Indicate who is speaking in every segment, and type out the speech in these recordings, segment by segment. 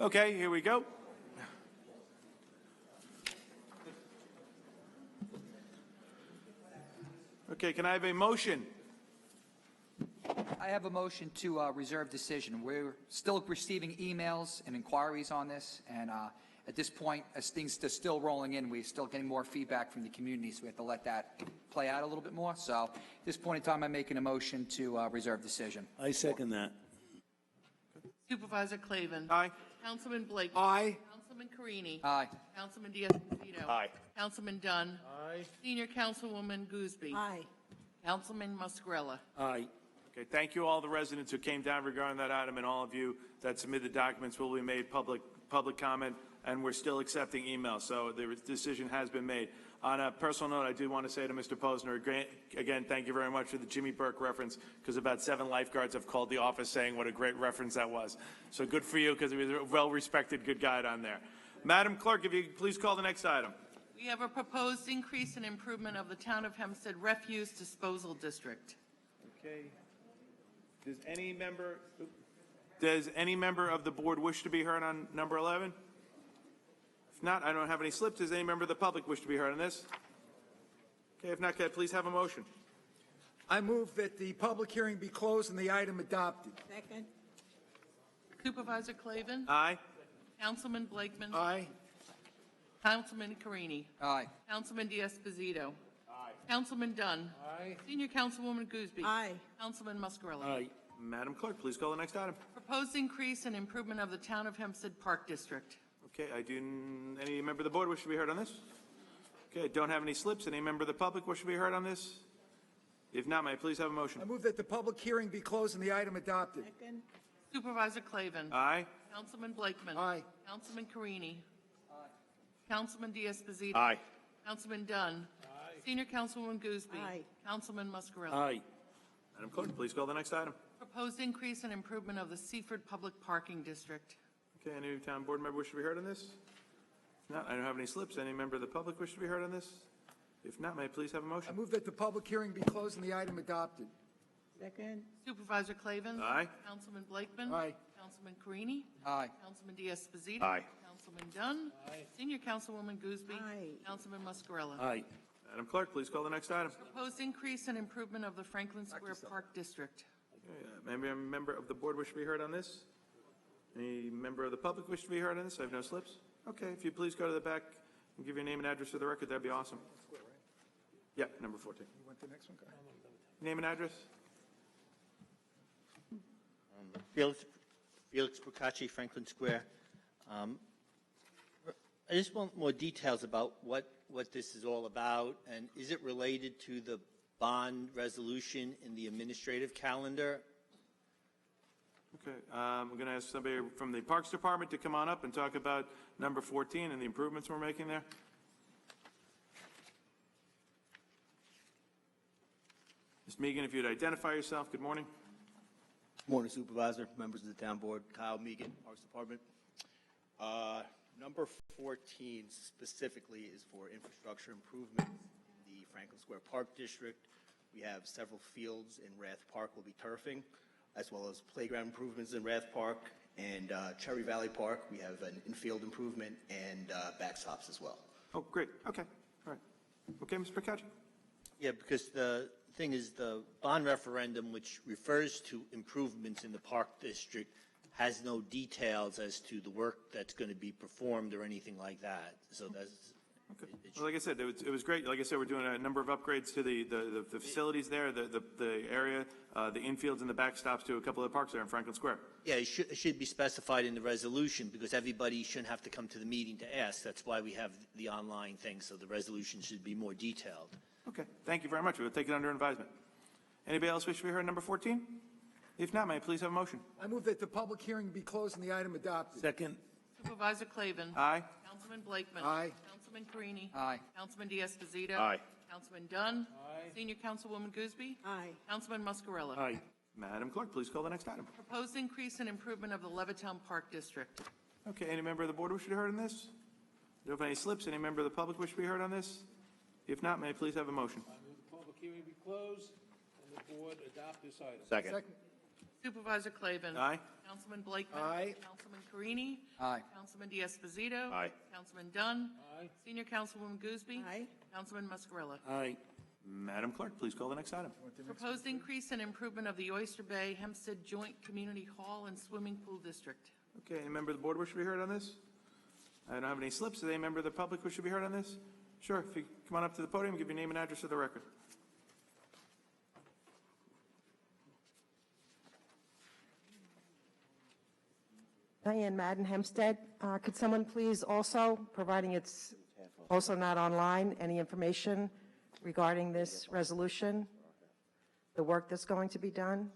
Speaker 1: Okay, here we go. Okay, can I have a motion?
Speaker 2: I have a motion to reserve decision. We're still receiving emails and inquiries on this, and at this point, as things are still rolling in, we're still getting more feedback from the community, so we have to let that play out a little bit more. So at this point in time, I'm making a motion to reserve decision.
Speaker 3: I second that.
Speaker 4: Supervisor Clavin.
Speaker 1: Aye.
Speaker 4: Councilman Blake.
Speaker 3: Aye.
Speaker 4: Councilman Carini.
Speaker 2: Aye.
Speaker 4: Councilman Diaz-Padrino.
Speaker 1: Aye.
Speaker 4: Councilman Dunn.
Speaker 3: Aye.
Speaker 4: Senior Councilwoman Gooseby.
Speaker 5: Aye.
Speaker 4: Councilman Muscarella.
Speaker 3: Aye.
Speaker 1: Okay, thank you all the residents who came down regarding that item, and all of you that submitted documents will be made public comment, and we're still accepting emails, so the decision has been made. On a personal note, I do want to say to Mr. Posner, again, thank you very much for the Jimmy Burke reference, because about 7 lifeguards have called the office saying what a great reference that was. So good for you, because he was a well-respected good guy down there. Madam Clerk, if you could please call the next item.
Speaker 4: We have a proposed increase and improvement of the Town of Hempstead Refuse Disposal District.
Speaker 1: Okay. Does any member of the board wish to be heard on number 11? If not, I don't have any slips. Does any member of the public wish to be heard on this? Okay, if not, can I please have a motion?
Speaker 6: I move that the public hearing be closed and the item adopted.
Speaker 5: Second.
Speaker 4: Supervisor Clavin.
Speaker 1: Aye.
Speaker 4: Councilman Blakeman.
Speaker 6: Aye.
Speaker 4: Councilman Carini.
Speaker 2: Aye.
Speaker 4: Councilman Diaz-Padrino. Aye. Councilman Dunn.
Speaker 6: Aye.
Speaker 4: Senior Councilwoman Gooseby.
Speaker 5: Aye.
Speaker 4: Councilman Muscarella.
Speaker 3: Aye.
Speaker 1: Madam Clerk, please call the next item.
Speaker 4: Proposed increase and improvement of the Town of Hempstead Park District.
Speaker 1: Okay, any member of the board wish to be heard on this? Okay, don't have any slips. Any member of the public wish to be heard on this? If not, may I please have a motion?
Speaker 6: I move that the public hearing be closed and the item adopted.
Speaker 5: Second.
Speaker 4: Supervisor Clavin.
Speaker 1: Aye.
Speaker 4: Councilman Blakeman.
Speaker 6: Aye.
Speaker 4: Councilman Carini. Aye. Councilman Diaz-Padrino.
Speaker 1: Aye.
Speaker 4: Councilman Dunn. Aye. Senior Councilwoman Gooseby.
Speaker 5: Aye.
Speaker 4: Councilman Muscarella.
Speaker 3: Aye.
Speaker 1: Madam Clerk, please call the next item.
Speaker 4: Proposed increase and improvement of the Seaford Public Parking District.
Speaker 1: Okay, any town board member wish to be heard on this? If not, I don't have any slips. Any member of the public wish to be heard on this? If not, may I please have a motion?
Speaker 6: I move that the public hearing be closed and the item adopted.
Speaker 5: Second.
Speaker 4: Supervisor Clavin.
Speaker 1: Aye.
Speaker 4: Councilman Blakeman.
Speaker 6: Aye.
Speaker 4: Councilman Carini.
Speaker 2: Aye.
Speaker 4: Councilman Diaz-Padrino.
Speaker 1: Aye.
Speaker 4: Councilman Dunn. Aye. Senior Councilwoman Gooseby.
Speaker 5: Aye.
Speaker 4: Councilman Muscarella.
Speaker 3: Aye.
Speaker 1: Madam Clerk, please call the next item.
Speaker 4: Proposed increase and improvement of the Franklin Square Park District.
Speaker 1: Okay, maybe a member of the board wish to be heard on this? Any member of the public wish to be heard on this? I have no slips. Okay, if you please go to the back and give your name and address for the record, that'd be awesome. Yeah, number 14.
Speaker 6: You want the next one? Go ahead.
Speaker 1: Name and address?
Speaker 7: Felix Procacci, Franklin Square. I just want more details about what this is all about, and is it related to the bond resolution in the administrative calendar?
Speaker 1: Okay, we're going to ask somebody from the Parks Department to come on up and talk about number 14 and the improvements we're making there. Ms. Megan, if you'd identify yourself. Good morning.
Speaker 8: Morning, Supervisor, members of the Town Board. Kyle Megan, Parks Department. Number 14 specifically is for infrastructure improvements in the Franklin Square Park District. We have several fields in Rath Park will be turfing, as well as playground improvements in Rath Park and Cherry Valley Park. We have an infield improvement and backstops as well.
Speaker 1: Oh, great. Okay. All right. Okay, Mr. Procacci.
Speaker 7: Yeah, because the thing is the bond referendum, which refers to improvements in the park district, has no details as to the work that's going to be performed or anything like that. So that's
Speaker 1: okay. Well, like I said, it was great. Like I said, we're doing a number of upgrades to the facilities there, the area, the infields and the backstops to a couple of the parks there in Franklin Square.
Speaker 7: Yeah, it should be specified in the resolution because everybody shouldn't have to come to the meeting to ask. That's why we have the online thing, so the resolution should be more detailed.
Speaker 1: Okay, thank you very much. We'll take it under advisement. Anybody else wish to be heard on number 14? If not, may I please have a motion?
Speaker 6: I move that the public hearing be closed and the item adopted.
Speaker 3: Second.
Speaker 4: Supervisor Clavin.
Speaker 1: Aye.
Speaker 4: Councilman Blakeman.
Speaker 6: Aye.
Speaker 4: Councilman Carini.
Speaker 2: Aye.
Speaker 4: Councilman Diaz-Padrino.
Speaker 1: Aye.
Speaker 4: Councilman Dunn. Aye. Senior Councilwoman Gooseby.
Speaker 5: Aye.
Speaker 4: Councilman Muscarella.
Speaker 3: Aye.
Speaker 1: Madam Clerk, please call the next item.
Speaker 4: Proposed increase and improvement of the Levittown Park District.
Speaker 1: Okay, any member of the board wish to be heard on this? Do you have any slips? Any member of the public wish to be heard on this? If not, may I please have a motion?
Speaker 3: I move the public hearing be closed and the board adopt this item.
Speaker 8: Second.
Speaker 6: Second.
Speaker 4: Supervisor Clavin.
Speaker 1: Aye.
Speaker 4: Councilman Blakeman.
Speaker 6: Aye.
Speaker 4: Councilman Carini.
Speaker 2: Aye.
Speaker 4: Councilman D'Esposito.
Speaker 7: Aye.
Speaker 4: Councilman Dunn.
Speaker 6: Aye.
Speaker 4: Senior Councilwoman Gooseby.
Speaker 3: Aye.
Speaker 4: Councilman Muscarella.
Speaker 1: Aye. Madam Clerk, please call the next item.
Speaker 4: Proposed increase and improvement of the Oyster Bay Hempstead Joint Community Hall and Swimming Pool District.
Speaker 1: Okay, any member of the board wish to be heard on this? I don't have any slips. Is any member of the public wish to be heard on this? Sure, if you come on up to the podium, give your name and address for the record.
Speaker 3: Diane Madden, Hempstead. Could someone please also, providing it's also not online, any information regarding this resolution, the work that's going to be done?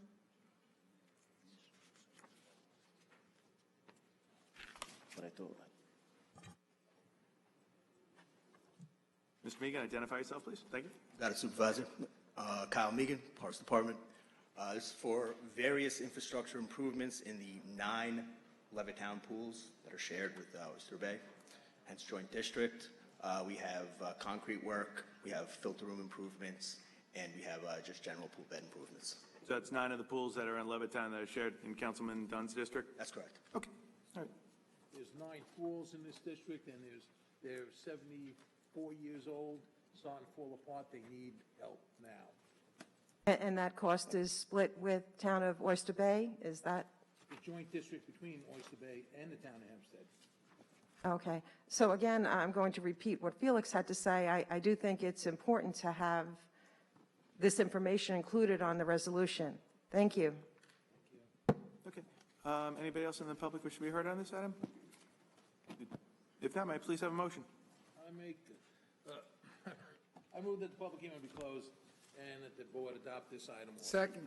Speaker 1: Mr. Megan, identify yourself, please. Thank you.
Speaker 8: Got it, Supervisor. Kyle Megan, Parks Department. This is for various infrastructure improvements in the 9 Levittown pools that are shared with Oyster Bay, hence joint district. We have concrete work, we have filter room improvements, and we have just general pool bed improvements.
Speaker 1: So that's 9 of the pools that are in Levittown that are shared in Councilman Dunn's district?
Speaker 8: That's correct.
Speaker 1: Okay, all right.
Speaker 5: There's 9 pools in this district, and they're 74 years old, starting to fall apart. They need help now.
Speaker 3: And that cost is split with Town of Oyster Bay? Is that?
Speaker 5: The joint district between Oyster Bay and the town of Hempstead.
Speaker 3: Okay. So again, I'm going to repeat what Felix had to say. I do think it's important to have this information included on the resolution. Thank you.
Speaker 1: Okay. Anybody else in the public wish to be heard on this item? If not, may I please have a motion?
Speaker 5: I move that the public hearing be closed and that the board adopt this item.
Speaker 6: Second.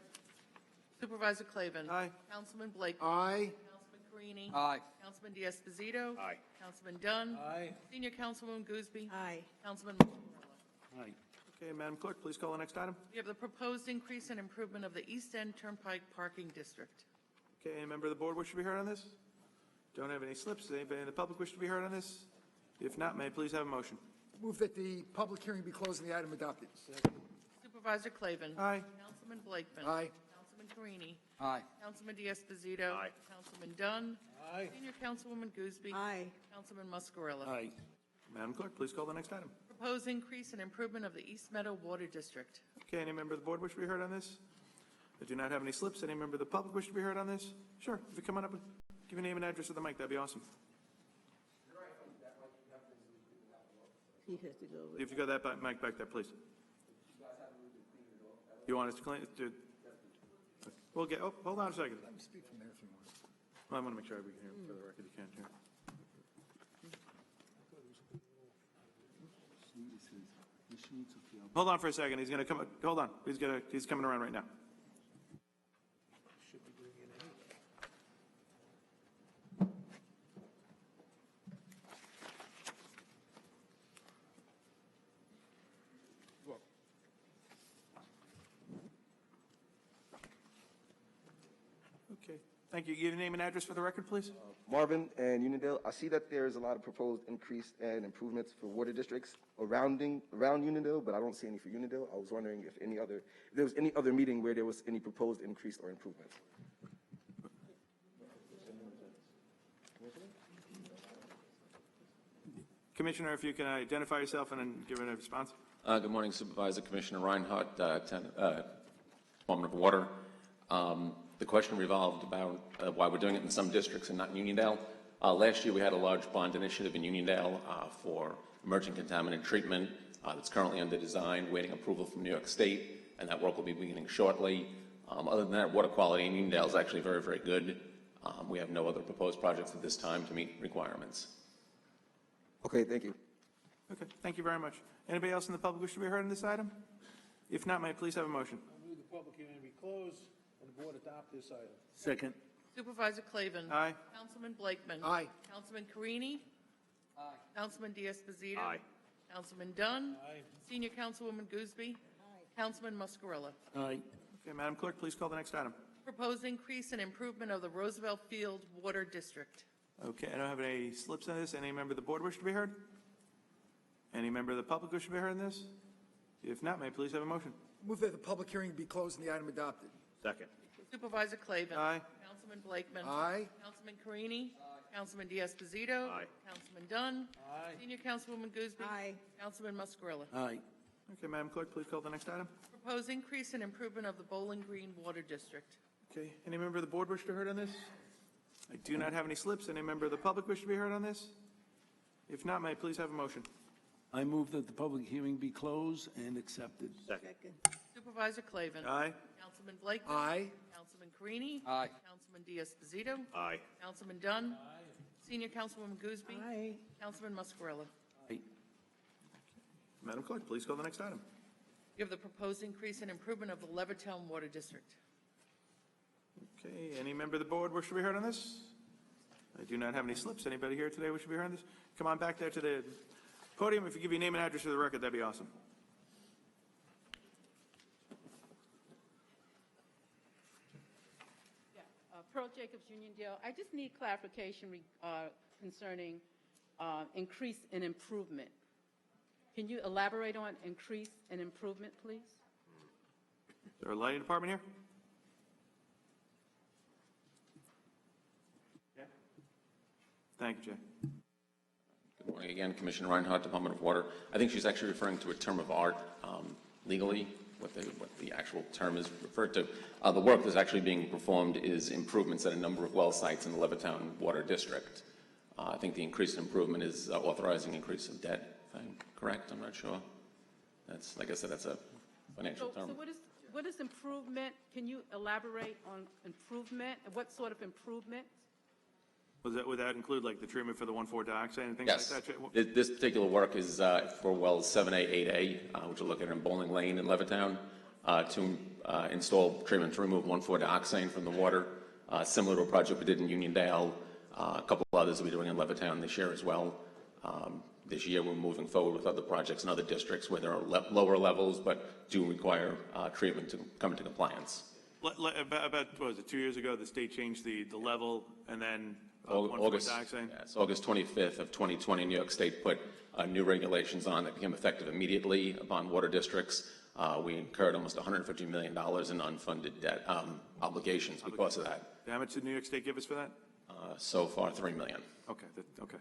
Speaker 4: Supervisor Clavin.
Speaker 1: Aye.
Speaker 4: Councilman Blakeman.
Speaker 6: Aye.
Speaker 4: Councilman Carini.
Speaker 2: Aye.
Speaker 4: Councilman D'Esposito.
Speaker 7: Aye.
Speaker 4: Councilman Dunn.
Speaker 5: Aye.
Speaker 4: Senior Councilwoman Gooseby.
Speaker 3: Aye.
Speaker 4: Councilman Muscarella.
Speaker 1: Aye. Okay, Madam Clerk, please call the next item.
Speaker 4: We have the proposed increase and improvement of the East End Turnpike Parking District.
Speaker 1: Okay, any member of the board wish to be heard on this? Don't have any slips. Does anybody in the public wish to be heard on this? If not, may I please have a motion?
Speaker 6: Move that the public hearing be closed and the item adopted.
Speaker 4: Supervisor Clavin.
Speaker 1: Aye.
Speaker 4: Councilman Blakeman.
Speaker 6: Aye.
Speaker 4: Councilman Carini.
Speaker 2: Aye.
Speaker 4: Councilman D'Esposito.
Speaker 7: Aye.
Speaker 4: Councilman Dunn.
Speaker 5: Aye.
Speaker 4: Senior Councilwoman Gooseby.
Speaker 3: Aye.
Speaker 4: Councilman Muscarella.
Speaker 1: Aye. Madam Clerk, please call the next item.
Speaker 4: Proposed increase and improvement of the East Meadow Water District.
Speaker 1: Okay, any member of the board wish to be heard on this? I do not have any slips. Any member of the public wish to be heard on this? Sure, if you come on up and give your name and address to the mic, that'd be awesome.
Speaker 3: He has to go with.
Speaker 1: If you got that mic back there, please. You want us to clean it? We'll get, oh, hold on a second.
Speaker 6: Let me speak from there if you want.
Speaker 1: I want to make sure we can hear him for the record. You can't hear. Hold on for a second. He's going to come. Hold on. He's coming around right now. Okay. Thank you. Give your name and address for the record, please.
Speaker 9: Marvin and Uniondale, I see that there's a lot of proposed increase and improvements for water districts around Uniondale, but I don't see any for Uniondale. I was wondering if there was any other meeting where there was any proposed increase or improvements.
Speaker 1: Commissioner, if you can identify yourself and then give a response.
Speaker 10: Good morning, Supervisor. Commissioner Reinhardt, Department of Water. The question revolved about why we're doing it in some districts and not in Uniondale. Last year, we had a large bond initiative in Uniondale for emerging contaminant treatment that's currently under design, waiting approval from New York State, and that work will be beginning shortly. Other than that, water quality in Uniondale is actually very, very good. We have no other proposed projects at this time to meet requirements.
Speaker 9: Okay, thank you.
Speaker 1: Okay, thank you very much. Anybody else in the public wish to be heard on this item? If not, may I please have a motion?
Speaker 5: I move the public hearing be closed and the board adopt this item.
Speaker 6: Second.
Speaker 4: Supervisor Clavin.
Speaker 1: Aye.
Speaker 4: Councilman Blakeman.
Speaker 6: Aye.
Speaker 4: Councilman Carini.
Speaker 2: Aye.
Speaker 4: Councilman D'Esposito.
Speaker 7: Aye.
Speaker 4: Councilman Dunn.
Speaker 5: Aye.
Speaker 4: Senior Councilwoman Gooseby. Councilman Muscarella.
Speaker 6: Aye.
Speaker 1: Okay, Madam Clerk, please call the next item.
Speaker 4: Proposed increase and improvement of the Roosevelt Field Water District.
Speaker 1: Okay, I don't have any slips on this. Any member of the board wish to be heard? Any member of the public wish to be heard on this? If not, may I please have a motion?
Speaker 6: Move that the public hearing be closed and the item adopted.
Speaker 7: Second.
Speaker 4: Supervisor Clavin.
Speaker 1: Aye.
Speaker 4: Councilman Blakeman.
Speaker 6: Aye.
Speaker 4: Councilman Carini. Councilman D'Esposito.
Speaker 7: Aye.
Speaker 4: Councilman Dunn.
Speaker 5: Aye.
Speaker 4: Senior Councilwoman Gooseby.
Speaker 11: Aye.
Speaker 4: Councilman Muscarella.
Speaker 5: Aye.
Speaker 1: Okay, Madam Clerk, please call the next item.
Speaker 4: Proposed increase and improvement of the Bowling Green Water District.
Speaker 1: Okay, any member of the board wish to be heard on this? I do not have any slips. Any member of the public wish to be heard on this? If not, may I please have a motion?
Speaker 5: I move that the public hearing be closed and accepted.
Speaker 8: Second.
Speaker 4: Supervisor Clavin.
Speaker 1: Aye.
Speaker 4: Councilman Blakeman.
Speaker 6: Aye.
Speaker 4: Councilman Carini.
Speaker 2: Aye.
Speaker 4: Councilman D'Esposito.
Speaker 7: Aye.
Speaker 4: Councilman Dunn. Senior Councilwoman Gooseby.
Speaker 11: Aye.
Speaker 4: Councilman Muscarella.
Speaker 5: Aye.
Speaker 1: Madam Clerk, please call the next item.
Speaker 4: You have the proposed increase and improvement of the Levittown Water District.
Speaker 1: Okay, any member of the board wish to be heard on this? I do not have any slips. Anybody here today wish to be heard on this? Come on back there to the podium. If you give your name and address for the record, that'd be awesome.
Speaker 12: Pearl Jacobs, Uniondale. I just need clarification concerning increase and improvement. Can you elaborate on increase and improvement, please?
Speaker 1: Is there a lighting department here? Thank you, Jay.
Speaker 10: Good morning again, Commissioner Reinhardt, Department of Water. I think she's actually referring to a term of art legally, what the actual term is referred to. The work that's actually being performed is improvements at a number of well sites in the Levittown Water District. I think the increased improvement is authorizing increase of debt, if I'm correct. I'm not sure. That's, like I said, that's a financial term.
Speaker 12: So what is improvement? Can you elaborate on improvement? What sort of improvement?
Speaker 1: Would that include like the treatment for the 1,4-dioxane and things
Speaker 10: Yes.
Speaker 1: like that?
Speaker 10: This particular work is for wells 7A, 8A, which are located in Bowling Lane in Levittown, to install treatment to remove 1,4-dioxane from the water, similar to a project we did in Uniondale. A couple of others we're doing in Levittown this year as well. This year we're moving forward with other projects in other districts where there are lower levels but do require treatment to come into compliance.
Speaker 1: About what was it, 2 years ago, the state changed the level and then
Speaker 10: August 25th of 2020, New York State put new regulations on that became effective immediately upon water districts. We incurred almost $150 million in unfunded debt obligations because of that.
Speaker 1: How much did New York State give us for that?
Speaker 10: So far, $3 million.
Speaker 1: Okay, okay.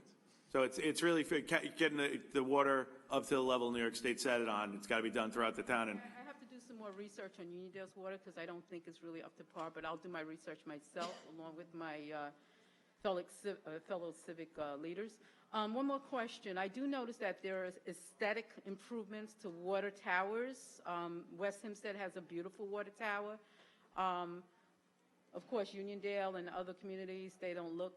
Speaker 1: So it's really for getting the water up to the level New York State set it on. It's got to be done throughout the town. And
Speaker 12: I have to do some more research on Uniondale's water because I don't think it's really up to par, but I'll do my research myself along with my fellow civic leaders. One more question. I do notice that there is aesthetic improvements to water towers. West Hempstead has a beautiful water tower. Of course, Uniondale and other communities, they don't look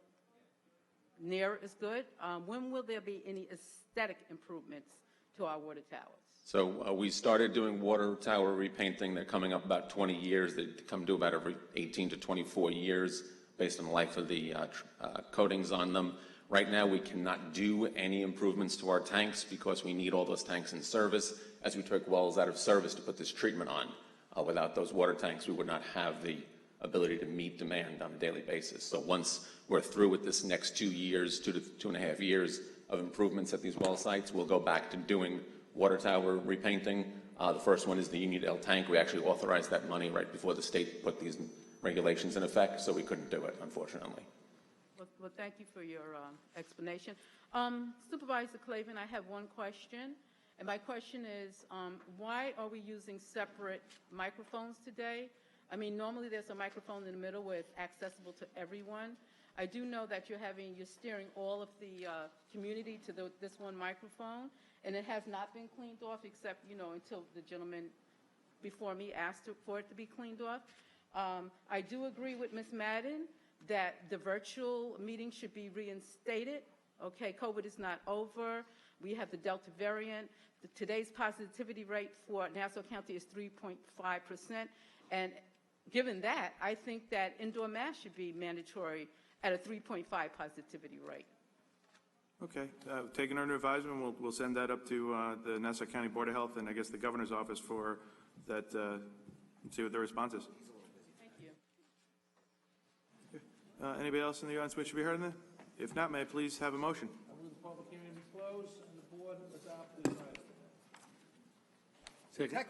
Speaker 12: near as good. When will there be any aesthetic improvements to our water towers?
Speaker 10: So we started doing water tower repainting. They're coming up about 20 years. They come due about every 18 to 24 years based on the life of the coatings on them. Right now, we cannot do any improvements to our tanks because we need all those tanks in service as we took wells out of service to put this treatment on. Without those water tanks, we would not have the ability to meet demand on a daily basis. So once we're through with this next 2 years, 2 to 2.5 years of improvements at these well sites, we'll go back to doing water tower repainting. The first one is the Uniondale tank. We actually authorized that money right before the state put these regulations in effect, so we couldn't do it, unfortunately.
Speaker 12: Well, thank you for your explanation. Supervisor Clavin, I have one question, and my question is, why are we using separate microphones today? I mean, normally there's a microphone in the middle where it's accessible to everyone. I do know that you're steering all of the community to this one microphone, and it has not been cleaned off except, until the gentleman before me asked for it to be cleaned off. I do agree with Ms. Madden that the virtual meeting should be reinstated. Okay, COVID is not over. We have the Delta variant. Today's positivity rate for Nassau County is 3.5%. And given that, I think that indoor masks should be mandatory at a 3.5 positivity rate.
Speaker 1: Okay, taking under advisement, we'll send that up to the Nassau County Board of Health and I guess the governor's office for that, see what the response is.
Speaker 12: Thank you.
Speaker 1: Anybody else in the audience which should be heard on that? If not, may I please have a motion?
Speaker 5: I move the public hearing be closed and the board adopt the resolution.
Speaker 6: Second.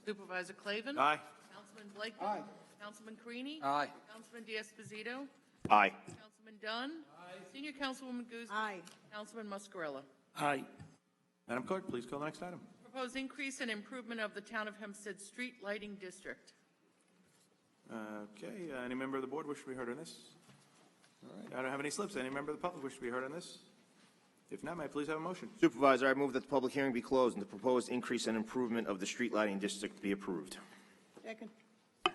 Speaker 4: Supervisor Clavin.
Speaker 1: Aye.
Speaker 4: Councilman Blakeman.
Speaker 6: Aye.
Speaker 4: Councilman Creedy?
Speaker 2: Aye.
Speaker 4: Councilman D'Esposito?
Speaker 8: Aye.
Speaker 4: Councilman Dunn? Senior Councilwoman Gooseby?
Speaker 3: Aye.
Speaker 4: Councilman Muscarella?
Speaker 5: Aye.
Speaker 1: Madam Clerk, please call the next item.
Speaker 4: Proposed increase and improvement of the Town of Hempstead Street Lighting District.
Speaker 1: Okay, any member of the board wish to be heard on this? All right, I don't have any slips. Any member of the public wish to be heard on this? If not, may I please have a motion?
Speaker 11: Supervisor, I move that the public hearing be closed and the proposed increase and improvement of the street lighting district be approved.
Speaker 3: Second.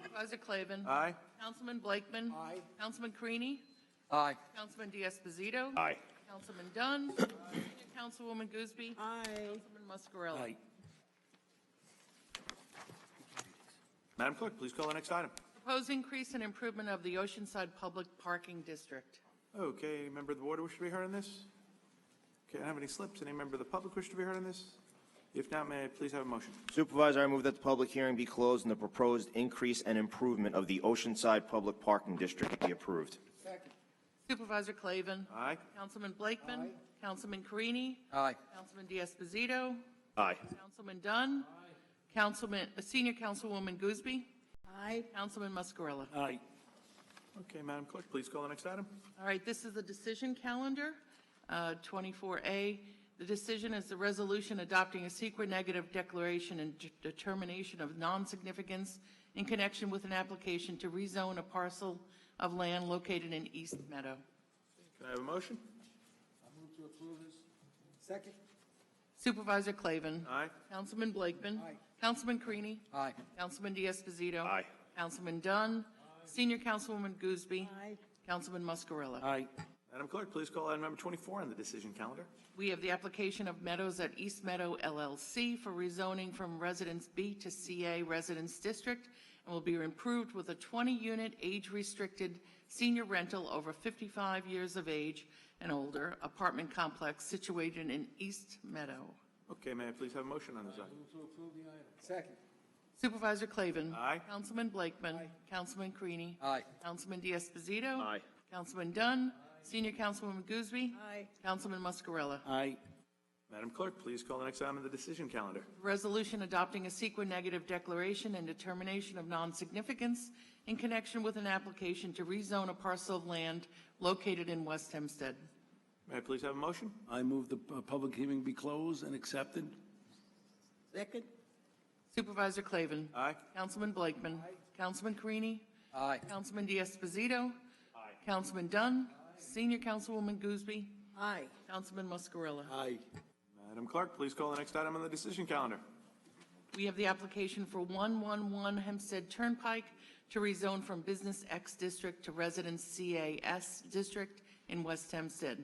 Speaker 4: Supervisor Clavin.
Speaker 1: Aye.
Speaker 4: Councilman Blakeman.
Speaker 5: Aye.
Speaker 4: Councilman Creedy.
Speaker 2: Aye.
Speaker 4: Councilman D'Esposito.
Speaker 11: Aye.
Speaker 4: Councilman Dunn. Senior Councilwoman Gooseby.
Speaker 3: Aye.
Speaker 4: Councilman Muscarella.
Speaker 5: Aye.
Speaker 1: Madam Clerk, please call the next item.
Speaker 4: Proposed increase and improvement of the Oceanside Public Parking District.
Speaker 1: Okay, any member of the board wish to be heard on this? Okay, I don't have any slips. Any member of the public wish to be heard on this? If not, may I please have a motion?
Speaker 11: Supervisor, I move that the public hearing be closed and the proposed increase and improvement of the Oceanside Public Parking District be approved.
Speaker 5: Second.
Speaker 4: Supervisor Clavin.
Speaker 1: Aye.
Speaker 4: Councilman Blakeman. Councilman Carini.
Speaker 2: Aye.
Speaker 4: Councilman D'Esposito.
Speaker 11: Aye.
Speaker 4: Councilman Dunn. Senior Councilwoman Gooseby.
Speaker 3: Aye.
Speaker 4: Councilman Muscarella.
Speaker 5: Aye.
Speaker 1: Okay, Madam Clerk, please call the next item.
Speaker 4: All right, this is the decision calendar, 24A. The decision is the resolution adopting a secret negative declaration and determination of non-significance in connection with an application to rezone a parcel of land located in East Meadow.
Speaker 1: Can I have a motion?
Speaker 5: I move to approve this. Second.
Speaker 4: Supervisor Clavin.
Speaker 1: Aye.
Speaker 4: Councilman Blakeman.
Speaker 5: Aye.
Speaker 4: Councilman Creedy.
Speaker 2: Aye.
Speaker 4: Councilman D'Esposito.
Speaker 11: Aye.
Speaker 4: Councilman Dunn. Senior Councilwoman Gooseby.
Speaker 3: Aye.
Speaker 4: Councilman Muscarella.
Speaker 5: Aye.
Speaker 1: Madam Clerk, please call item number 24 on the decision calendar.
Speaker 4: We have the application of Meadows at East Meadow LLC for rezoning from Residence B to CA Residence District and will be improved with a 20-unit age-restricted senior rental over 55 years of age and older apartment complex situated in East Meadow.
Speaker 1: Okay, may I please have a motion on this item?
Speaker 5: Move to approve the item. Second.
Speaker 4: Supervisor Clavin.
Speaker 1: Aye.
Speaker 4: Councilman Blakeman.
Speaker 5: Aye.
Speaker 4: Councilman Creedy.
Speaker 2: Aye.
Speaker 4: Councilman D'Esposito.
Speaker 11: Aye.
Speaker 4: Councilman Dunn. Senior Councilwoman Gooseby.
Speaker 3: Aye.
Speaker 4: Councilman Muscarella.
Speaker 5: Aye.
Speaker 1: Madam Clerk, please call the next item on the decision calendar.
Speaker 4: Resolution adopting a secret negative declaration and determination of non-significance in connection with an application to rezone a parcel of land located in West Hempstead.
Speaker 1: May I please have a motion?
Speaker 5: I move the public hearing be closed and accepted.
Speaker 3: Second.
Speaker 4: Supervisor Clavin.
Speaker 1: Aye.
Speaker 4: Councilman Blakeman. Councilman Carini.
Speaker 2: Aye.
Speaker 4: Councilman D'Esposito. Councilman Dunn. Senior Councilwoman Gooseby.
Speaker 3: Aye.
Speaker 4: Councilman Muscarella.
Speaker 5: Aye.
Speaker 1: Madam Clerk, please call the next item on the decision calendar.
Speaker 4: We have the application for 111 Hempstead Turnpike to rezone from Business X District to Residence CAS District in West Hempstead.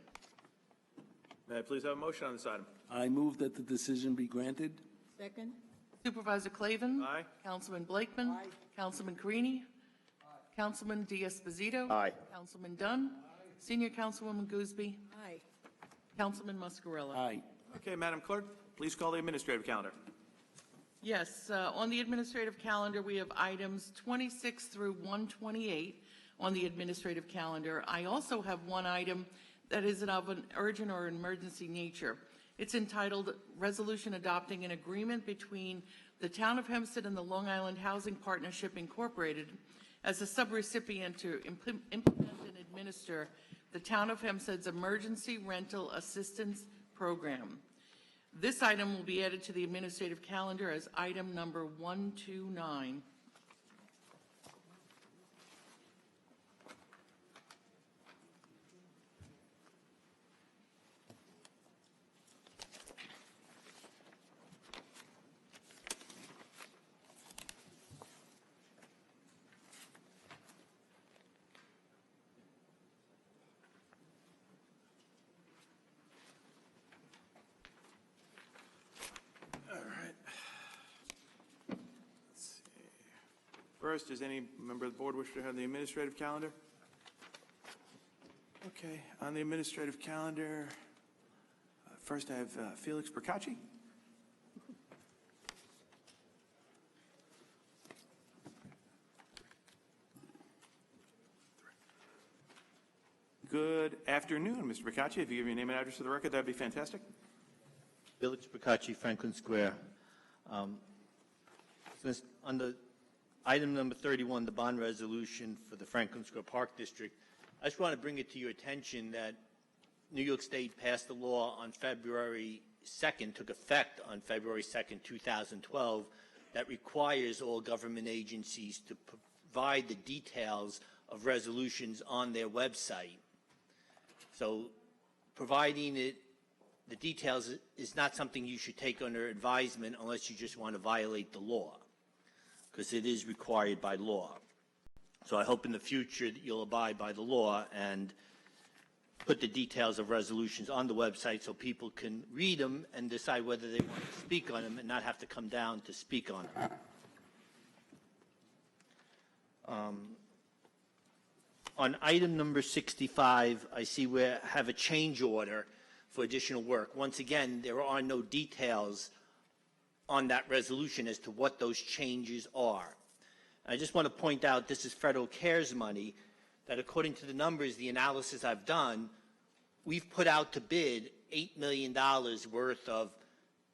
Speaker 1: May I please have a motion on this item?
Speaker 5: I move that the decision be granted.
Speaker 3: Second.
Speaker 4: Supervisor Clavin.
Speaker 1: Aye.
Speaker 4: Councilman Blakeman.
Speaker 3: Aye.
Speaker 4: Councilman Carini. Councilman D'Esposito.
Speaker 11: Aye.
Speaker 4: Councilman Dunn. Senior Councilwoman Gooseby.
Speaker 3: Aye.
Speaker 4: Councilman Muscarella.
Speaker 5: Aye.
Speaker 1: Okay, Madam Clerk, please call the administrative calendar.
Speaker 4: Yes, on the administrative calendar, we have items 26 through 128 on the administrative calendar. I also have one item that is of an urgent or emergency nature. It's entitled Resolution Adopting an Agreement Between the Town of Hempstead and the Long Island Housing Partnership Incorporated as a subrecipient to implement and administer the Town of Hempstead's Emergency Rental Assistance Program. This item will be added to the administrative calendar as item number 129.
Speaker 1: First, does any member of the board wish to have the administrative calendar? Okay, on the administrative calendar, first I have Felix Percacci. Good afternoon, Mr. Percacci. If you give your name and address to the record, that'd be fantastic.
Speaker 7: Felix Procacci, Franklin Square. Since under Item number 31, the bond resolution for the Franklin Square Park District. I just want to bring it to your attention that New York State passed a law on February 2nd, took effect on February 2nd, 2012, that requires all government agencies to provide the details of resolutions on their website. So providing the details is not something you should take under advisement unless you just want to violate the law, because it is required by law. So I hope in the future that you'll abide by the law and put the details of resolutions on the website so people can read them and decide whether they want to speak on them and not have to come down to speak on them. On item number 65, I see we have a change order for additional work. Once again, there are no details on that resolution as to what those changes are. I just want to point out this is federal CARES money that, according to the numbers, the analysis I've done, we've put out to bid $8 million worth of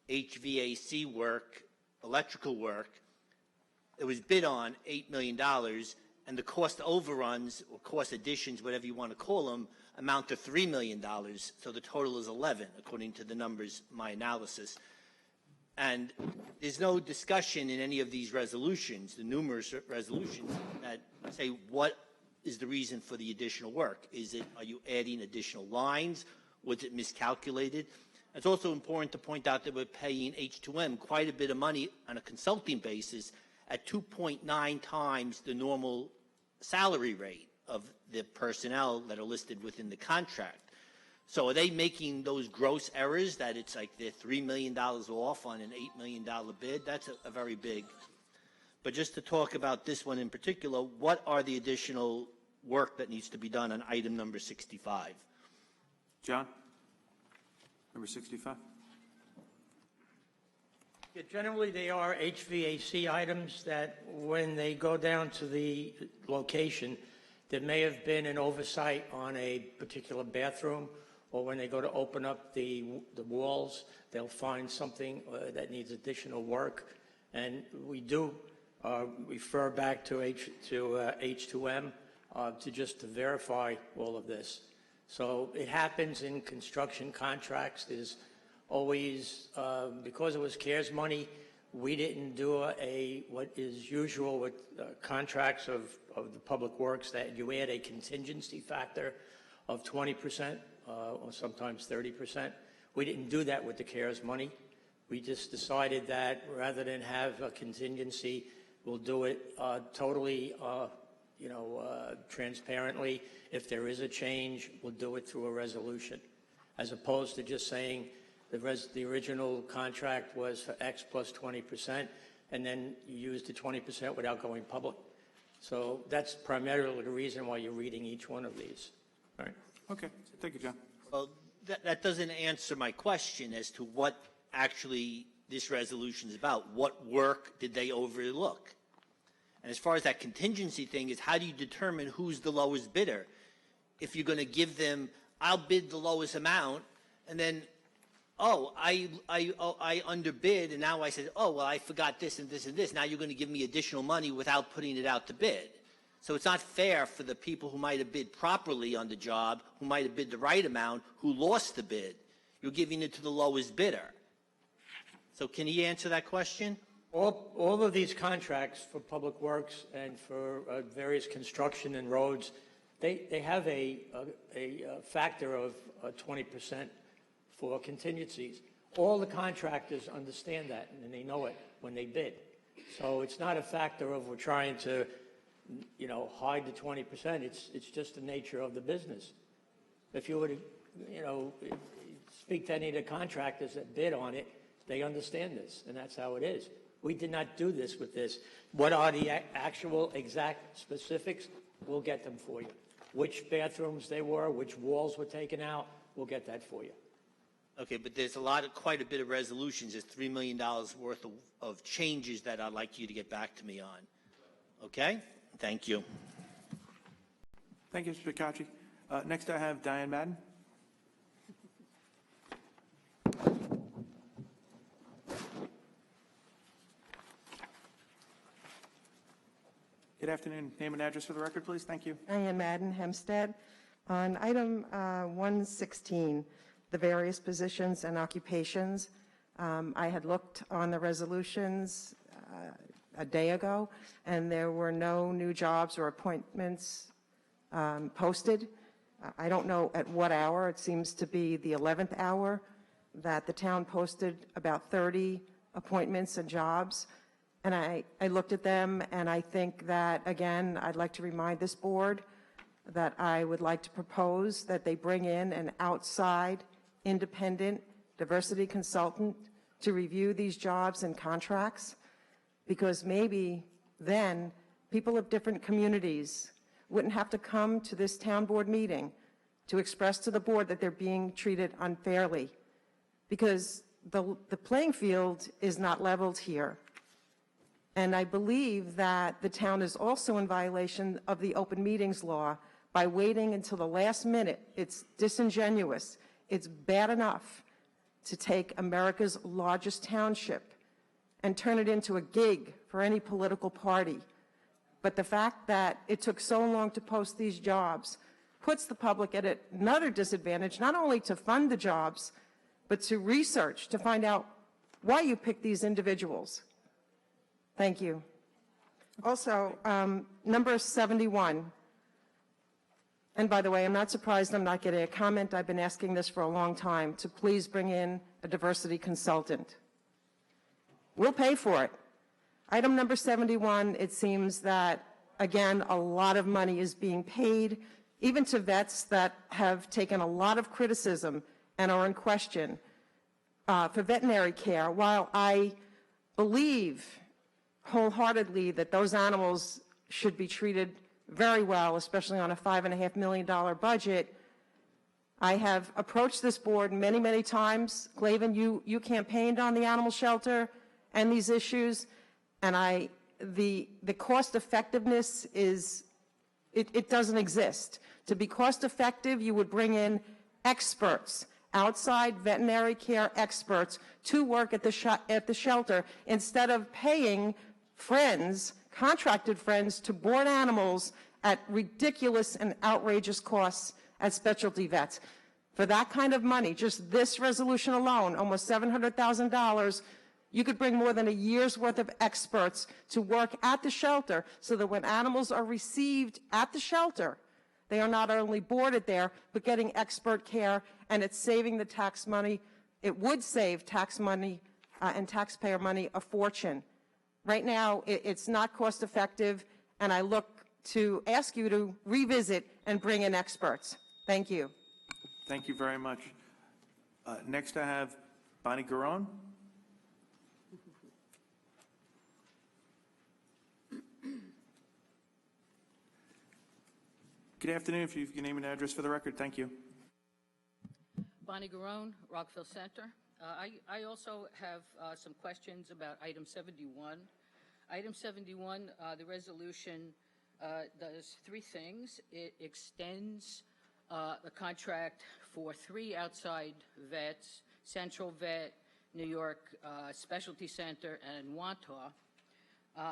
Speaker 7: HVAC work, electrical work. It was bid on $8 million, and the cost overruns or cost additions, whatever you want to call them, amount to $3 million. So the total is 11, according to the numbers, my analysis. And there's no discussion in any of these resolutions, the numerous resolutions, that say what is the reason for the additional work. Are you adding additional lines? Was it miscalculated? It's also important to point out that we're paying H2M quite a bit of money on a consulting basis at 2.9 times the normal salary rate of the personnel that are listed within the contract. So are they making those gross errors that it's like they're $3 million off on an $8 million bid? That's a very big. But just to talk about this one in particular, what are the additional work that needs to be done on item number 65?
Speaker 1: John? Number 65?
Speaker 13: Yeah, generally, they are HVAC items that when they go down to the location, there may have been an oversight on a particular bathroom, or when they go to open up the walls, they'll find something that needs additional work. And we do refer back to H2M to verify all of this. So it happens in construction contracts. There's always, because it was CARES money, we didn't do what is usual with contracts of the public works, that you add a contingency factor of 20% or sometimes 30%. We didn't do that with the CARES money. We just decided that rather than have a contingency, we'll do it totally, transparently. If there is a change, we'll do it through a resolution, as opposed to just saying the original contract was for X plus 20%, and then you use the 20% without going public. So that's primarily the reason why you're reading each one of these. All right.
Speaker 1: Okay. Thank you, John.
Speaker 7: Well, that doesn't answer my question as to what actually this resolution is about. What work did they overlook? And as far as that contingency thing is, how do you determine who's the lowest bidder? If you're going to give them, I'll bid the lowest amount, and then, I underbid, and now I said, I forgot this and this and this. Now you're going to give me additional money without putting it out to bid. So it's not fair for the people who might have bid properly on the job, who might have bid the right amount, who lost the bid. You're giving it to the lowest bidder. So can he answer that question?
Speaker 13: All of these contracts for public works and for various construction and roads, they have a factor of 20% for contingencies. All the contractors understand that, and they know it when they bid. So it's not a factor of we're trying to, hide the 20%. It's just the nature of the business. If you were to, speak to any of the contractors that bid on it, they understand this, and that's how it is. We did not do this with this. What are the actual exact specifics? We'll get them for you. Which bathrooms they were, which walls were taken out, we'll get that for you.
Speaker 7: Okay, but there's quite a bit of resolutions. There's $3 million worth of changes that I'd like you to get back to me on. Okay? Thank you.
Speaker 1: Thank you, Mr. Picacci. Next, I have Diane Madden. Good afternoon. Name and address for the record, please. Thank you.
Speaker 3: Diane Madden, Hempstead. On item 116, the various positions and occupations, I had looked on the resolutions a day ago, and there were no new jobs or appointments posted. I don't know at what hour. It seems to be the 11th hour that the town posted about 30 appointments and jobs. And I looked at them, and I think that, again, I'd like to remind this board that I would like to propose that they bring in an outside, independent diversity consultant to review these jobs and contracts, because maybe then people of different communities wouldn't have to come to this town board meeting to express to the board that they're being treated unfairly, because the playing field is not leveled here. And I believe that the town is also in violation of the open meetings law by waiting until the last minute. It's disingenuous. It's bad enough to take America's largest township and turn it into a gig for any political party. But the fact that it took so long to post these jobs puts the public at another disadvantage, not only to fund the jobs, but to research, to find out why you picked these individuals. Thank you. Also, number 71. And by the way, I'm not surprised I'm not getting a comment. I've been asking this for a long time, to please bring in a diversity consultant. We'll pay for it. Item number 71, it seems that, again, a lot of money is being paid, even to vets that have taken a lot of criticism and are in question for veterinary care. While I believe wholeheartedly that those animals should be treated very well, especially on a $5.5 million budget, I have approached this board many, many times. Clavin, you campaigned on the animal shelter and these issues, and the cost effectiveness is, it doesn't exist. To be cost effective, you would bring in experts, outside veterinary care experts, to work at the shelter instead of paying friends, contracted friends, to board animals at ridiculous and outrageous costs at specialty vets. For that kind of money, just this resolution alone, almost $700,000, you could bring more than a year's worth of experts to work at the shelter so that when animals are received at the shelter, they are not only boarded there, but getting expert care, and it's saving the tax money. It would save tax money and taxpayer money a fortune. Right now, it's not cost effective, and I look to ask you to revisit and bring in experts. Thank you.
Speaker 1: Thank you very much. Next, I have Bonnie Garone. Good afternoon. If you can name an address for the record, thank you.
Speaker 14: Bonnie Garone, Rockville Center. I also have some questions about item 71. Item 71, the resolution does three things. It extends the contract for 3 outside vets, Central Vet, New York Specialty Center, and Wantagh.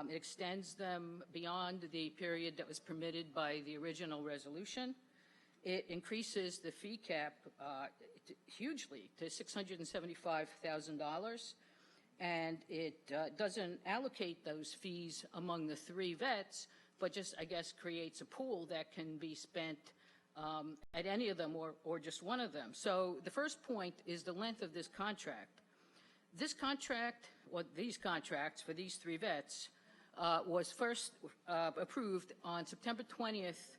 Speaker 14: It extends them beyond the period that was permitted by the original resolution. It increases the fee cap hugely to $675,000, and it doesn't allocate those fees among the 3 vets, but just, I guess, creates a pool that can be spent at any of them or just one of them. So the first point is the length of this contract. This contract, or these contracts for these 3 vets, was first approved on September 20th,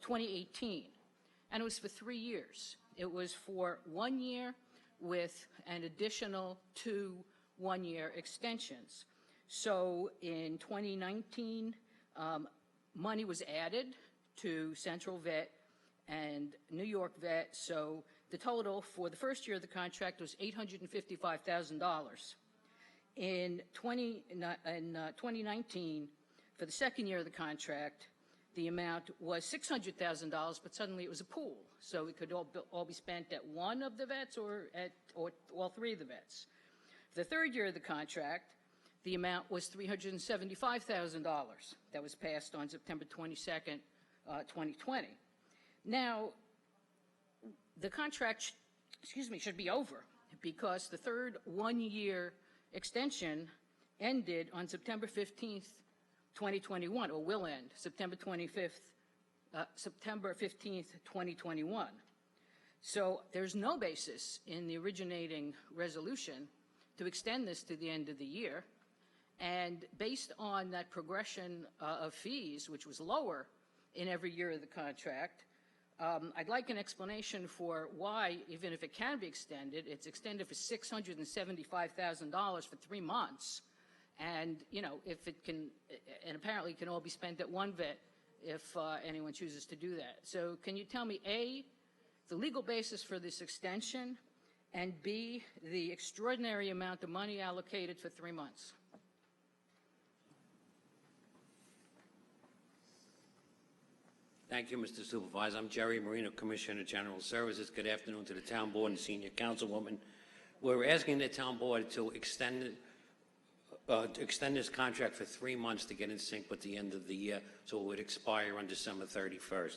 Speaker 14: 2018, and it was for 3 years. It was for 1 year with an additional 2 one-year extensions. So in 2019, money was added to Central Vet and New York Vet, so the total for the first year of the contract was $855,000. In 2019, for the second year of the contract, the amount was $600,000, but suddenly it was a pool, so it could all be spent at one of the vets or all 3 of the vets. For the third year of the contract, the amount was $375,000 that was passed on September 22nd, 2020. Now, the contract, should be over because the third one-year extension ended on September 15th, 2021, or will end September 15th, 2021. So there's no basis in the originating resolution to extend this to the end of the year. And based on that progression of fees, which was lower in every year of the contract, I'd like an explanation for why, even if it can be extended, it's extended for $675,000 for 3 months. And, you know, if it can, and apparently it can all be spent at one vet if anyone chooses to do that. So can you tell me, A, the legal basis for this extension, and B, the extraordinary amount of money allocated for 3 months?
Speaker 15: Thank you, Mr. Supervisor. I'm Jerry Marino, Commissioner of General Services. Good afternoon to the Town Board and Senior Councilwoman. We're asking the Town Board to extend this contract for 3 months to get in sync with the end of the year, so it would expire on December 31st.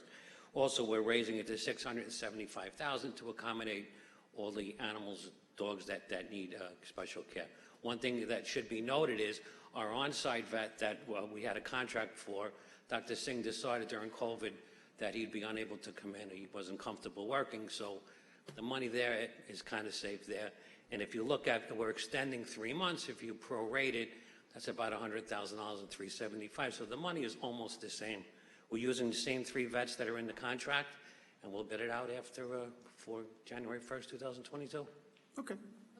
Speaker 15: Also, we're raising it to $675,000 to accommodate all the animals, dogs that need special care. One thing that should be noted is our on-site vet that we had a contract for, Dr. Singh decided during COVID that he'd be unable to come in. He wasn't comfortable working, so the money there is kind of safe there. And if you look at, we're extending 3 months. If you prorate it, that's about $100,000 and $375,000. So the money is almost the same. We're using the same 3 vets that are in the contract, and we'll bid it out after for January 1st, 2022.
Speaker 1: Okay.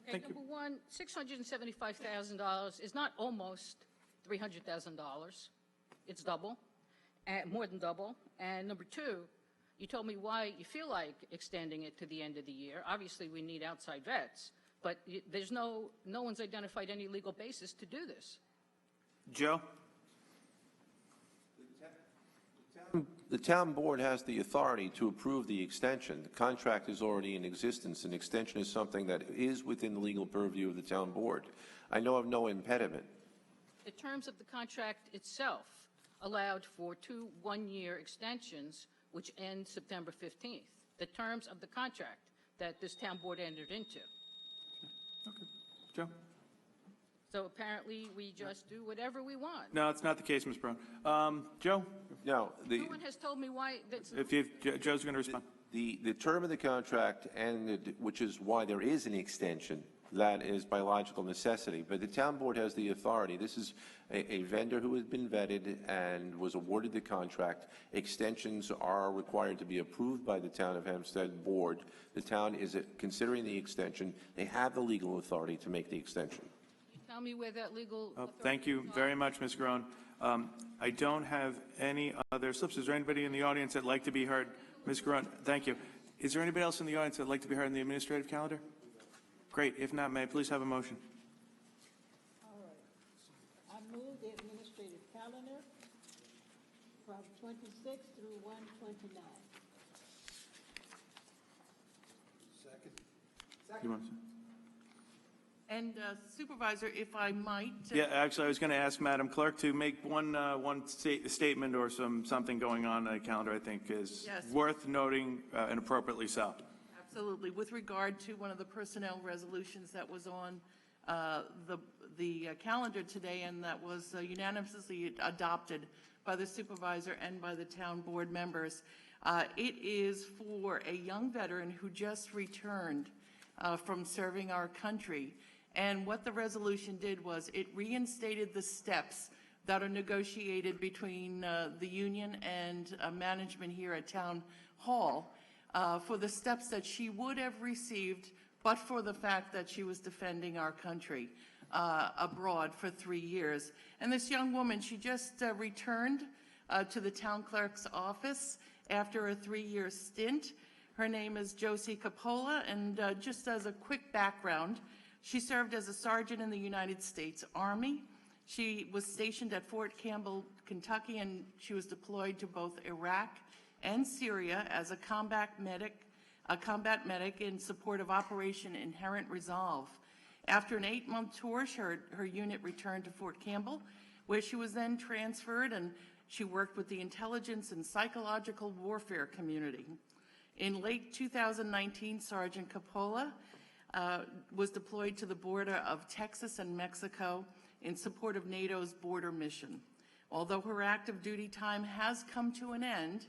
Speaker 14: Okay, number one, $675,000 is not almost $300,000. It's double, more than double. And number two, you told me why you feel like extending it to the end of the year. Obviously, we need outside vets, but there's no one's identified any legal basis to do this.
Speaker 1: Joe?
Speaker 16: The town board has the authority to approve the extension. The contract is already in existence. An extension is something that is within the legal purview of the town board. I know of no impediment.
Speaker 14: The terms of the contract itself allowed for 2 one-year extensions, which end September 15th. The terms of the contract that this town board entered into.
Speaker 1: Okay. Joe?
Speaker 14: So apparently we just do whatever we want.
Speaker 1: No, it's not the case, Ms. Brown. Joe?
Speaker 16: No.
Speaker 14: No one has told me why.
Speaker 1: Joe's going to respond.
Speaker 16: The term of the contract, which is why there is an extension, that is by logical necessity. But the town board has the authority. This is a vendor who has been vetted and was awarded the contract. Extensions are required to be approved by the Town of Hempstead board. The town is considering the extension. They have the legal authority to make the extension.
Speaker 14: Tell me where that legal
Speaker 1: Thank you very much, Ms. Garone. I don't have any other slips. Is there anybody in the audience that'd like to be heard? Ms. Garone, thank you. Is there anybody else in the audience that'd like to be heard in the administrative calendar? Great. If not, may I please have a motion?
Speaker 17: All right. I move the administrative calendar from 26 through 129.
Speaker 1: You want to say?
Speaker 4: And Supervisor, if I might.
Speaker 1: Yeah, actually, I was going to ask Madam Clerk to make one statement or something going on the calendar. I think is worth noting and appropriately so.
Speaker 4: Absolutely. With regard to one of the personnel resolutions that was on the calendar today and that was unanimously adopted by the supervisor and by the town board members, it is for a young veteran who just returned from serving our country. And what the resolution did was it reinstated the steps that are negotiated between the union and management here at Town Hall for the steps that she would have received, but for the fact that she was defending our country abroad for 3 years. And this young woman, she just returned to the town clerk's office after a 3-year stint. Her name is Josie Capola, and just as a quick background, she served as a sergeant in the United States Army. She was stationed at Fort Campbell, Kentucky, and she was deployed to both Iraq and Syria as a combat medic in support of Operation Inherent Resolve. After an 8-month tour, her unit returned to Fort Campbell, where she was then transferred, and she worked with the intelligence and psychological warfare community. In late 2019, Sergeant Coppola was deployed to the border of Texas and Mexico in support of NATO's border mission. Although her active duty time has come to an end,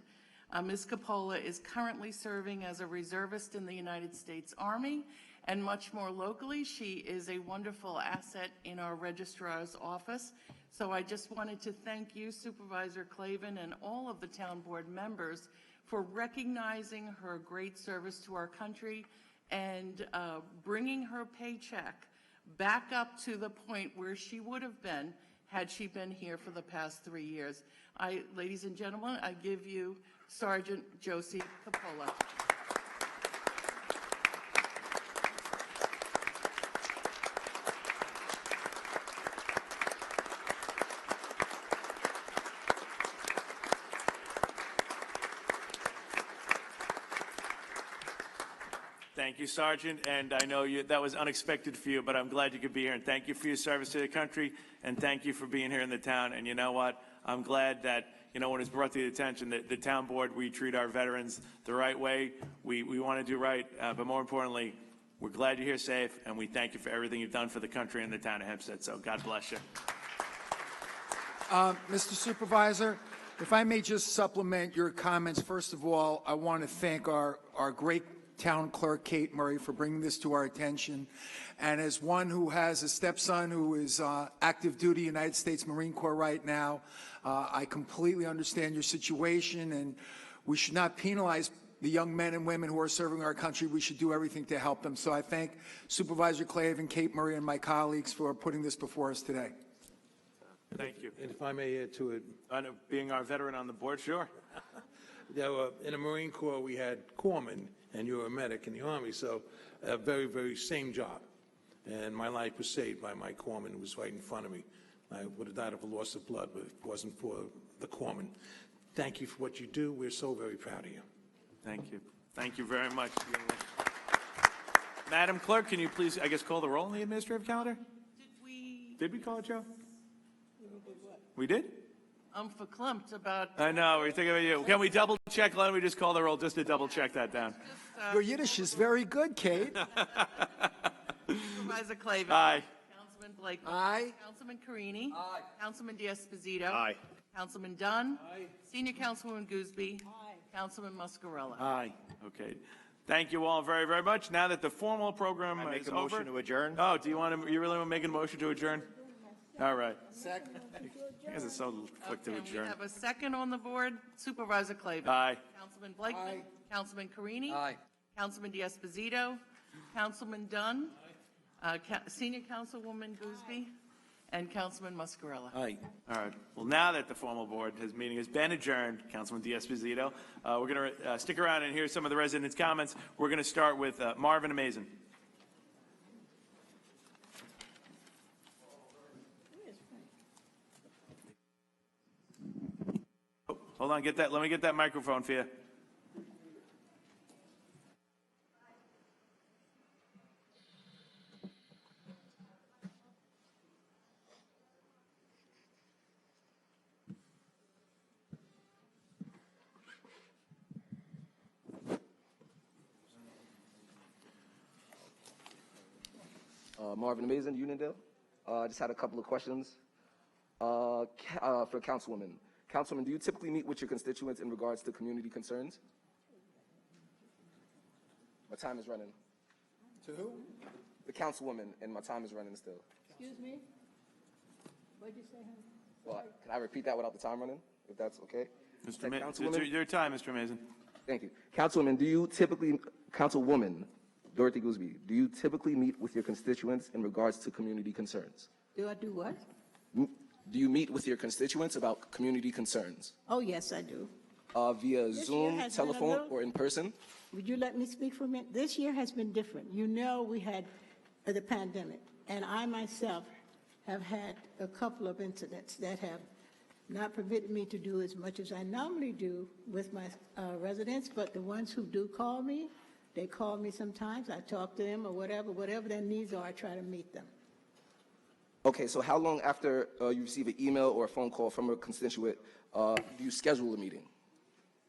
Speaker 4: Ms. Coppola is currently serving as a reservist in the United States Army, and much more locally, she is a wonderful asset in our registrar's office. So I just wanted to thank you, Supervisor Clavin, and all of the town board members for recognizing her great service to our country and bringing her paycheck back up to the point where she would have been had she been here for the past 3 years. Ladies and gentlemen, I give you Sergeant Josie Coppola.
Speaker 1: Thank you, Sergeant, and I know that was unexpected for you, but I'm glad you could be here, and thank you for your service to the country, and thank you for being here in the town. And you know what? I'm glad that, when it's brought to the attention that the town board, we treat our veterans the right way. We want to do right, but more importantly, we're glad you're here safe, and we thank you for everything you've done for the country and the town of Hempstead, so God bless you.
Speaker 6: Mr. Supervisor, if I may just supplement your comments, first of all, I want to thank our great Town Clerk Kate Murray for bringing this to our attention. And as one who has a stepson who is active duty United States Marine Corps right now, I completely understand your situation, and we should not penalize the young men and women who are serving our country. We should do everything to help them. So I thank Supervisor Clavin, Kate Murray, and my colleagues for putting this before us today.
Speaker 1: Thank you.
Speaker 5: And if I may add to it.
Speaker 1: Being our veteran on the board, sure.
Speaker 5: In the Marine Corps, we had corpsmen, and you were a medic in the Army, so a very, very same job. And my life was saved by my corpsman who was right in front of me. I would have died of a loss of blood, but if it wasn't for the corpsman. Thank you for what you do. We're so very proud of you.
Speaker 1: Thank you. Thank you very much. Madam Clerk, can you please, call the roll on the administrative calendar? Did we call it, Joe? We did?
Speaker 4: I'm verklempt about...
Speaker 1: I know, we're thinking about you. Can we double check? Why don't we just call the roll just to double check that down?
Speaker 6: Your Yiddish is very good, Kate.
Speaker 4: Supervisor Clavin.
Speaker 1: Aye.
Speaker 4: Councilman Blakely.
Speaker 6: Aye.
Speaker 4: Councilman Carini. Aye. Councilman D'Esposito.
Speaker 11: Aye.
Speaker 4: Councilman Dunn. Aye. Senior Councilwoman Gooseby. Aye. Councilman Muscarella.
Speaker 1: Aye. Okay. Thank you all very, very much. Now that the formal program
Speaker 11: I make
Speaker 1: is
Speaker 11: a motion
Speaker 1: over.
Speaker 11: to adjourn.
Speaker 1: Oh, you really want to make a motion to adjourn? All right.
Speaker 6: Second.
Speaker 1: You guys are so quick to
Speaker 4: We
Speaker 1: adjourn.
Speaker 4: have a second on the board. Supervisor Clavin.
Speaker 1: Aye.
Speaker 4: Councilman Blakely.
Speaker 6: Aye.
Speaker 4: Councilman Carini.
Speaker 2: Aye.
Speaker 4: Councilman D'Esposito. Councilman Dunn. Senior Councilwoman Gooseby. And Councilman Muscarella.
Speaker 5: Aye.
Speaker 1: All right. Well, now that the formal board meeting has been adjourned, Councilman D'Esposito, we're going to stick around and hear some of the residents' comments. We're going to start with Marvin Amazin. Oh, hold on, let me get that microphone for you.
Speaker 9: Marvin Amazin, Uniondale. I just had a couple of questions for Councilwoman. Councilwoman, do you typically meet with your constituents in regards to community concerns? My time is running.
Speaker 6: To who?
Speaker 9: The Councilwoman, and my time is running still.
Speaker 17: Excuse me? What'd you say, honey?
Speaker 9: Well, can I repeat that without the time running, if that's okay?
Speaker 1: Mr. It's your time, Mr. Amazin.
Speaker 9: Thank you. Councilwoman, Councilwoman Dorothy Gooseby, do you typically meet with your constituents in regards to community concerns?
Speaker 17: Do I do what?
Speaker 9: Do you meet with your constituents about community concerns?
Speaker 17: Oh, yes, I do.
Speaker 9: Via
Speaker 17: This year
Speaker 9: Zoom,
Speaker 17: has been a
Speaker 9: telephone,
Speaker 17: little-
Speaker 9: or in person?
Speaker 17: Would you let me speak for a minute? This year has been different. You know, we had the pandemic, and I myself have had a couple of incidents that have not permitted me to do as much as I normally do with my residents, but the ones who do call me, They call me sometimes, I talk to them or whatever their needs are, I try to meet them.
Speaker 9: Okay, so how long after you receive an email or a phone call from a constituent do you schedule a meeting?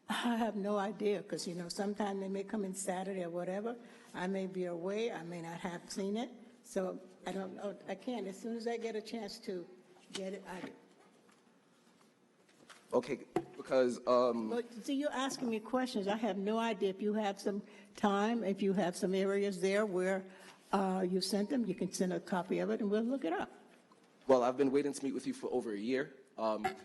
Speaker 17: I have no idea, because, sometimes they may come in Saturday or whatever. I may be away, I may not have seen it, so I don't know. I can't. As soon as I get a chance to get it, I do.
Speaker 9: Okay, because
Speaker 17: But see, you're asking me questions. I have no idea. If you have some time, if you have some areas there where you sent them, you can send a copy of it and we'll look it up.
Speaker 9: well, I've been waiting to meet with you for over a year.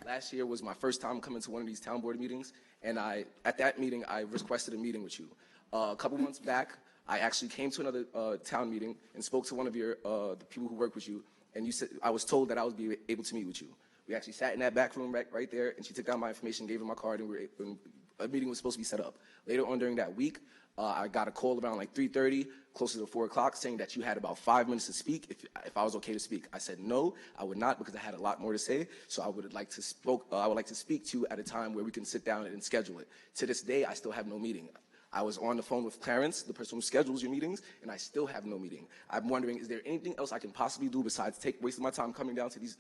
Speaker 9: Last year was my first time coming to one of these town board meetings, and at that meeting, I requested a meeting with you. A couple months back, I actually came to another town meeting and spoke to one of the people who work with you, and you said I was told that I would be able to meet with you. We actually sat in that back room right there, and she took down my information, gave her my card, and a meeting was supposed to be set up. Later on during that week, I got a call around like 3:30, closer to 4 o'clock, saying that you had about 5 minutes to speak, if I was okay to speak. I said no, I would not, because I had a lot more to say. So I would like to speak to you at a time where we can sit down and schedule it. To this day, I still have no meeting. I was on the phone with Clarence, the person who schedules your meetings, and I still have no meeting. I'm wondering, is there anything else I can possibly do besides wasting my time coming down to these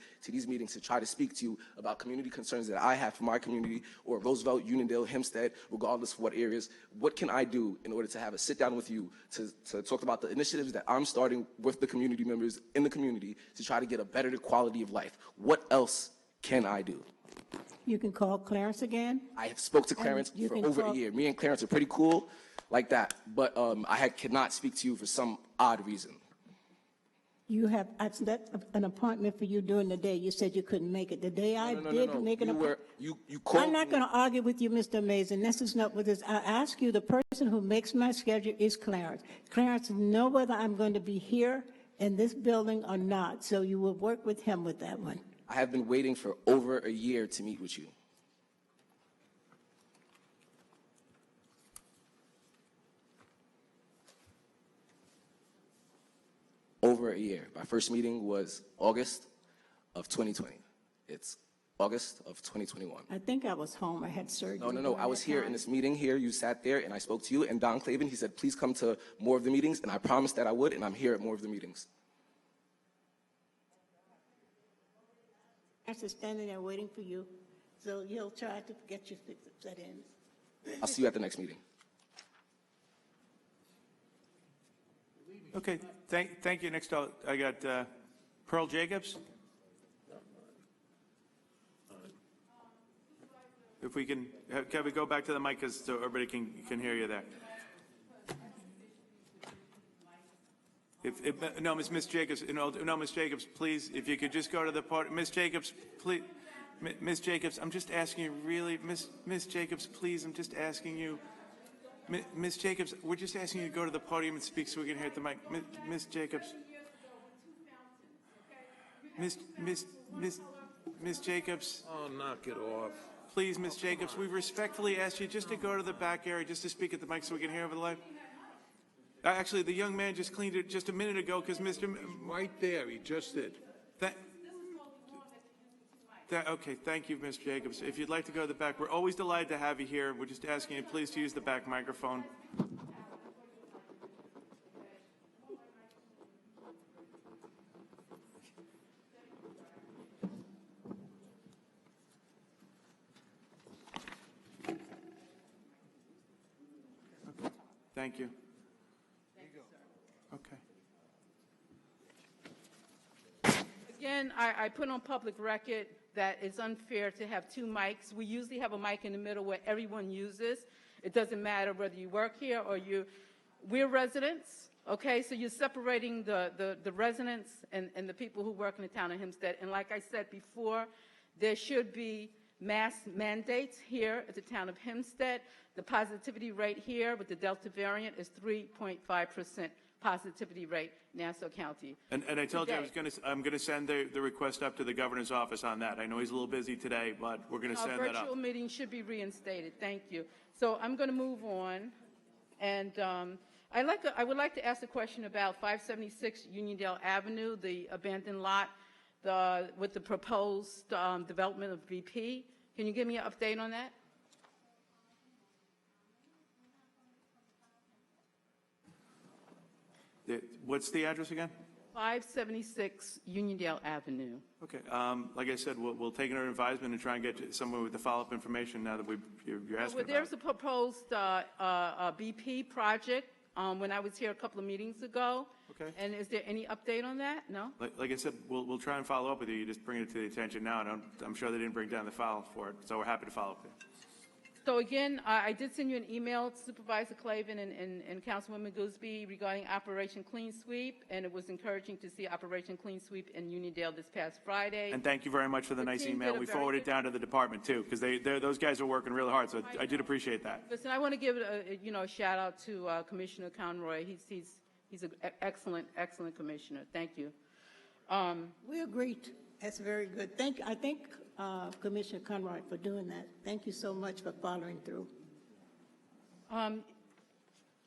Speaker 9: meetings to try to speak to you about community concerns that I have for my community, or Roosevelt, Uniondale, Hempstead, regardless of what areas? What can I do in order to have a sit down with you to talk about the initiatives that I'm starting with the community members in the community to try to get a better quality of life? What else can I do?
Speaker 17: You can call Clarence again.
Speaker 9: I have spoke to Clarence for over a year. Me and Clarence are pretty cool like that, but cannot speak to you for some odd reason.
Speaker 17: I set an appointment for you during the day. You said you couldn't make it. The day I did make an appointment.
Speaker 9: You called
Speaker 17: I'm not
Speaker 9: me.
Speaker 17: going to argue with you, Mr. Mason. This is not what this. I ask you, the person who makes my schedule is Clarence. Clarence knows whether I'm going to be here in this building or not, so you will work with him with that one.
Speaker 9: I have been waiting for over a year to meet with you. Over a year. My first meeting was August of 2020. It's August of 2021.
Speaker 17: I think I was home. I had surgery.
Speaker 9: No. I was here in this meeting here. You sat there, and I spoke to you. And Don Clavin, he said, please come to more of the meetings. And I promised that I would, and I'm here at more of the meetings.
Speaker 17: Is standing there waiting for you, so he'll try to get you set in.
Speaker 9: I'll see you at the next meeting.
Speaker 1: Okay, thank you. Next, I got Pearl Jacobs. If we can we go back to the mic so everybody can hear you there. No, Miss Jacobs, Miss Jacobs, please, if you could just go to the part. Miss Jacobs, please, Miss Jacobs, I'm just asking you, really, Miss Jacobs, please, I'm just asking you, Miss Jacobs, we're just asking you to go to the podium and speak so we can hear at the mic. Miss Jacobs, Miss Jacobs.
Speaker 5: Oh, knock it off.
Speaker 1: Please, Miss Jacobs, we respectfully ask you just to go to the back area, just to speak at the mic so we can hear over the live. Actually, the young man just cleaned it just a minute ago because Mr.
Speaker 5: Right there, he just did.
Speaker 1: Okay, thank you, Ms. Jacobs. If you'd like to go to the back, we're always delighted to have you here. We're just asking you please to use the back microphone. Okay, thank you. Okay.
Speaker 12: Again, I put on public record that it's unfair to have two mics. We usually have a mic in the middle where everyone uses. It doesn't matter whether you work here or we're residents, okay? So you're separating the residents and the people who work in the town of Hempstead. And like I said before, there should be mass mandates here at the town of Hempstead. The positivity rate here with the Delta variant is 3.5% positivity rate, Nassau County.
Speaker 1: And I told you I'm going to send the request up to the governor's office on that. I know he's a little busy today, but we're going to send that up.
Speaker 12: Virtual meeting should be reinstated. Thank you. So I'm going to move on, and I would like to ask a question about 576 Uniondale Avenue, the abandoned lot, with the proposed development of BP. Can you give me an update on that?
Speaker 1: What's the address again?
Speaker 4: 576 Uniondale Avenue.
Speaker 1: Okay, like I said, we'll take it under advisement and try and get someone with the follow-up information now that you're asking about
Speaker 4: There's
Speaker 1: it.
Speaker 4: a proposed BP project when I was here a couple of meetings ago.
Speaker 1: Okay.
Speaker 4: And is there any update on that? No?
Speaker 1: Like I said, we'll try and follow up with you. You just bring it to the attention now, and I'm sure they didn't bring down the file for it, so we're happy to follow up there.
Speaker 4: So again, I did send you an email, Supervisor Clavin and Councilwoman Gooseby, regarding Operation Clean Sweep, and it was encouraging to see Operation Clean Sweep in Uniondale this past Friday.
Speaker 1: And thank you very much for the nice
Speaker 4: team
Speaker 1: email.
Speaker 4: did a
Speaker 1: We
Speaker 4: very
Speaker 1: forwarded
Speaker 4: good-
Speaker 1: it down to the department too, because those guys are working really hard. So I did appreciate that.
Speaker 4: Listen, I want to give a shout out to Commissioner Conroy. He's an excellent commissioner. Thank you.
Speaker 17: We agree. That's very good. I thank Commissioner Conroy for doing that. Thank you so much for following through.
Speaker 4: And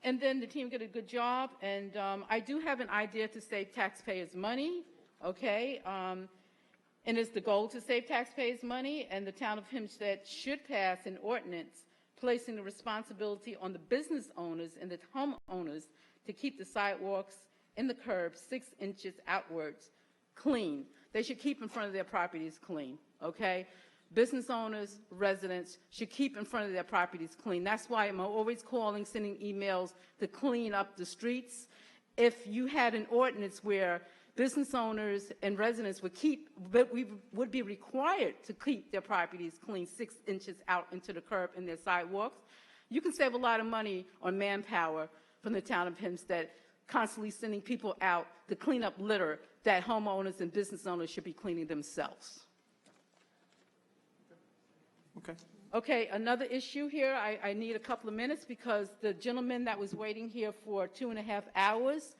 Speaker 4: then the team did a good job, and I do have an idea to save taxpayers' money, okay? And it's the goal to save taxpayers' money, and the town of Hempstead should pass an ordinance placing the responsibility on the business owners and the homeowners to keep the sidewalks and the curbs 6 inches outwards clean. They should keep in front of their properties clean, okay? Business owners, residents should keep in front of their properties clean. That's why I'm always calling, sending emails to clean up the streets. If you had an ordinance where business owners and residents would be required to keep their properties clean 6 inches out into the curb in their sidewalks, you can save a lot of money on manpower from the town of Hempstead, constantly sending people out to clean up litter that homeowners and business owners should be cleaning themselves.
Speaker 1: Okay.
Speaker 4: Okay, another issue here, I need a couple of minutes because the gentleman that was waiting here for 2.5 hours,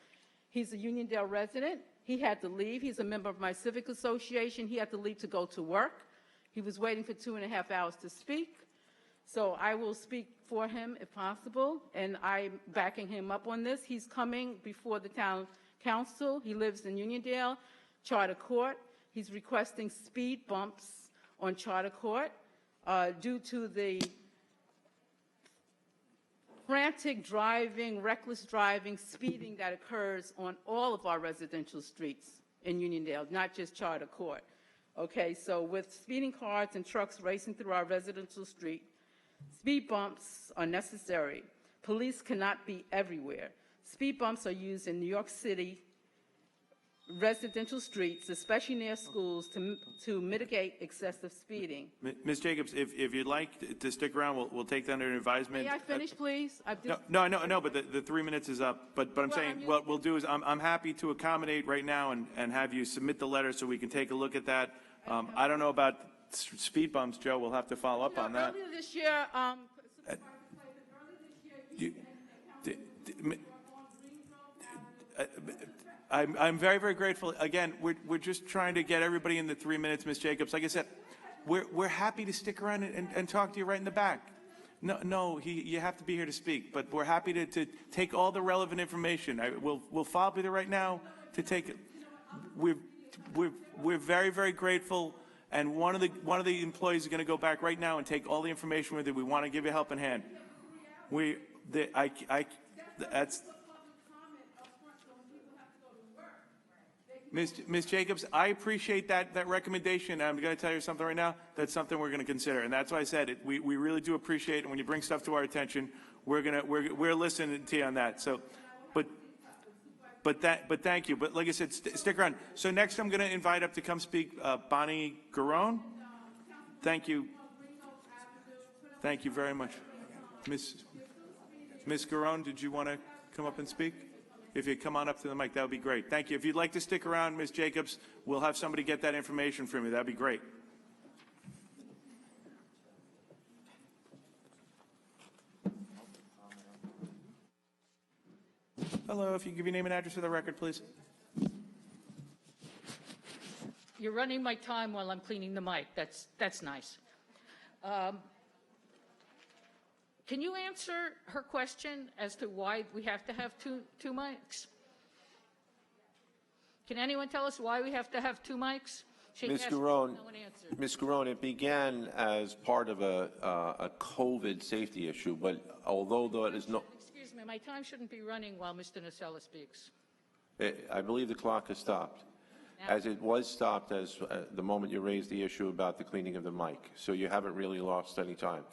Speaker 4: he's a Uniondale resident. He had to leave. He's a member of my civic association. He had to leave to go to work. He was waiting for 2.5 hours to speak. So I will speak for him if possible, and I'm backing him up on this. He's coming before the town council. He lives in Uniondale, Charter Court. He's requesting speed bumps on Charter Court due to the frantic driving, reckless driving, speeding that occurs on all of our residential streets in Uniondale, not just Charter Court. Okay, so with speeding cars and trucks racing through our residential street, speed bumps are necessary. Police cannot be everywhere. Speed bumps are used in New York City residential streets, especially near schools, to mitigate excessive speeding.
Speaker 1: Ms. Jacobs, if you'd like to stick around, we'll take that under advisement.
Speaker 4: May I finish, please?
Speaker 1: No, but the 3 minutes is up. But I'm saying what we'll do is I'm happy to accommodate right now and have you submit the letter so we can take a look at that. I don't know about speed bumps, Joe. We'll have to follow up on that.
Speaker 4: Earlier this year,
Speaker 1: I'm very, very grateful. Again, we're just trying to get everybody in the 3 minutes, Ms. Jacobs. Like I said, we're happy to stick around and talk to you right in the back. No, you have to be here to speak, but we're happy to take all the relevant information. We'll follow up with you right now to take it. We're very, very grateful, and one of the employees is going to go back right now and take all the information with you. We want to give you a helping hand. That's. Ms. Jacobs, I appreciate that recommendation. I'm going to tell you something right now. That's something we're going to consider, and that's why I said it. We really do appreciate it. When you bring stuff to our attention, we're listening to you on that. So, but thank you. But like I said, stick around. So next, I'm going to invite up to come speak Bonnie Garone. Thank you. Thank you very much, Miss Garone. Did you want to come up and speak? If you come on up to the mic, that would be great. Thank you. If you'd like to stick around, Ms. Jacobs, we'll have somebody get that information from you. That would be great. Hello, if you give your name and address for the record, please.
Speaker 14: You're running my time while I'm cleaning the mic. That's nice. Can you answer her question as to why we have to have two mics? Can anyone tell us why we have to have 2 mics?
Speaker 16: Ms. Garone, it began as part of a COVID safety issue, but although that is no...
Speaker 14: Excuse me, my time shouldn't be running while Mr. Nacella speaks.
Speaker 16: I believe the clock has stopped. As it was stopped as the moment you raised the issue about the cleaning of the mic, so you haven't really lost any time.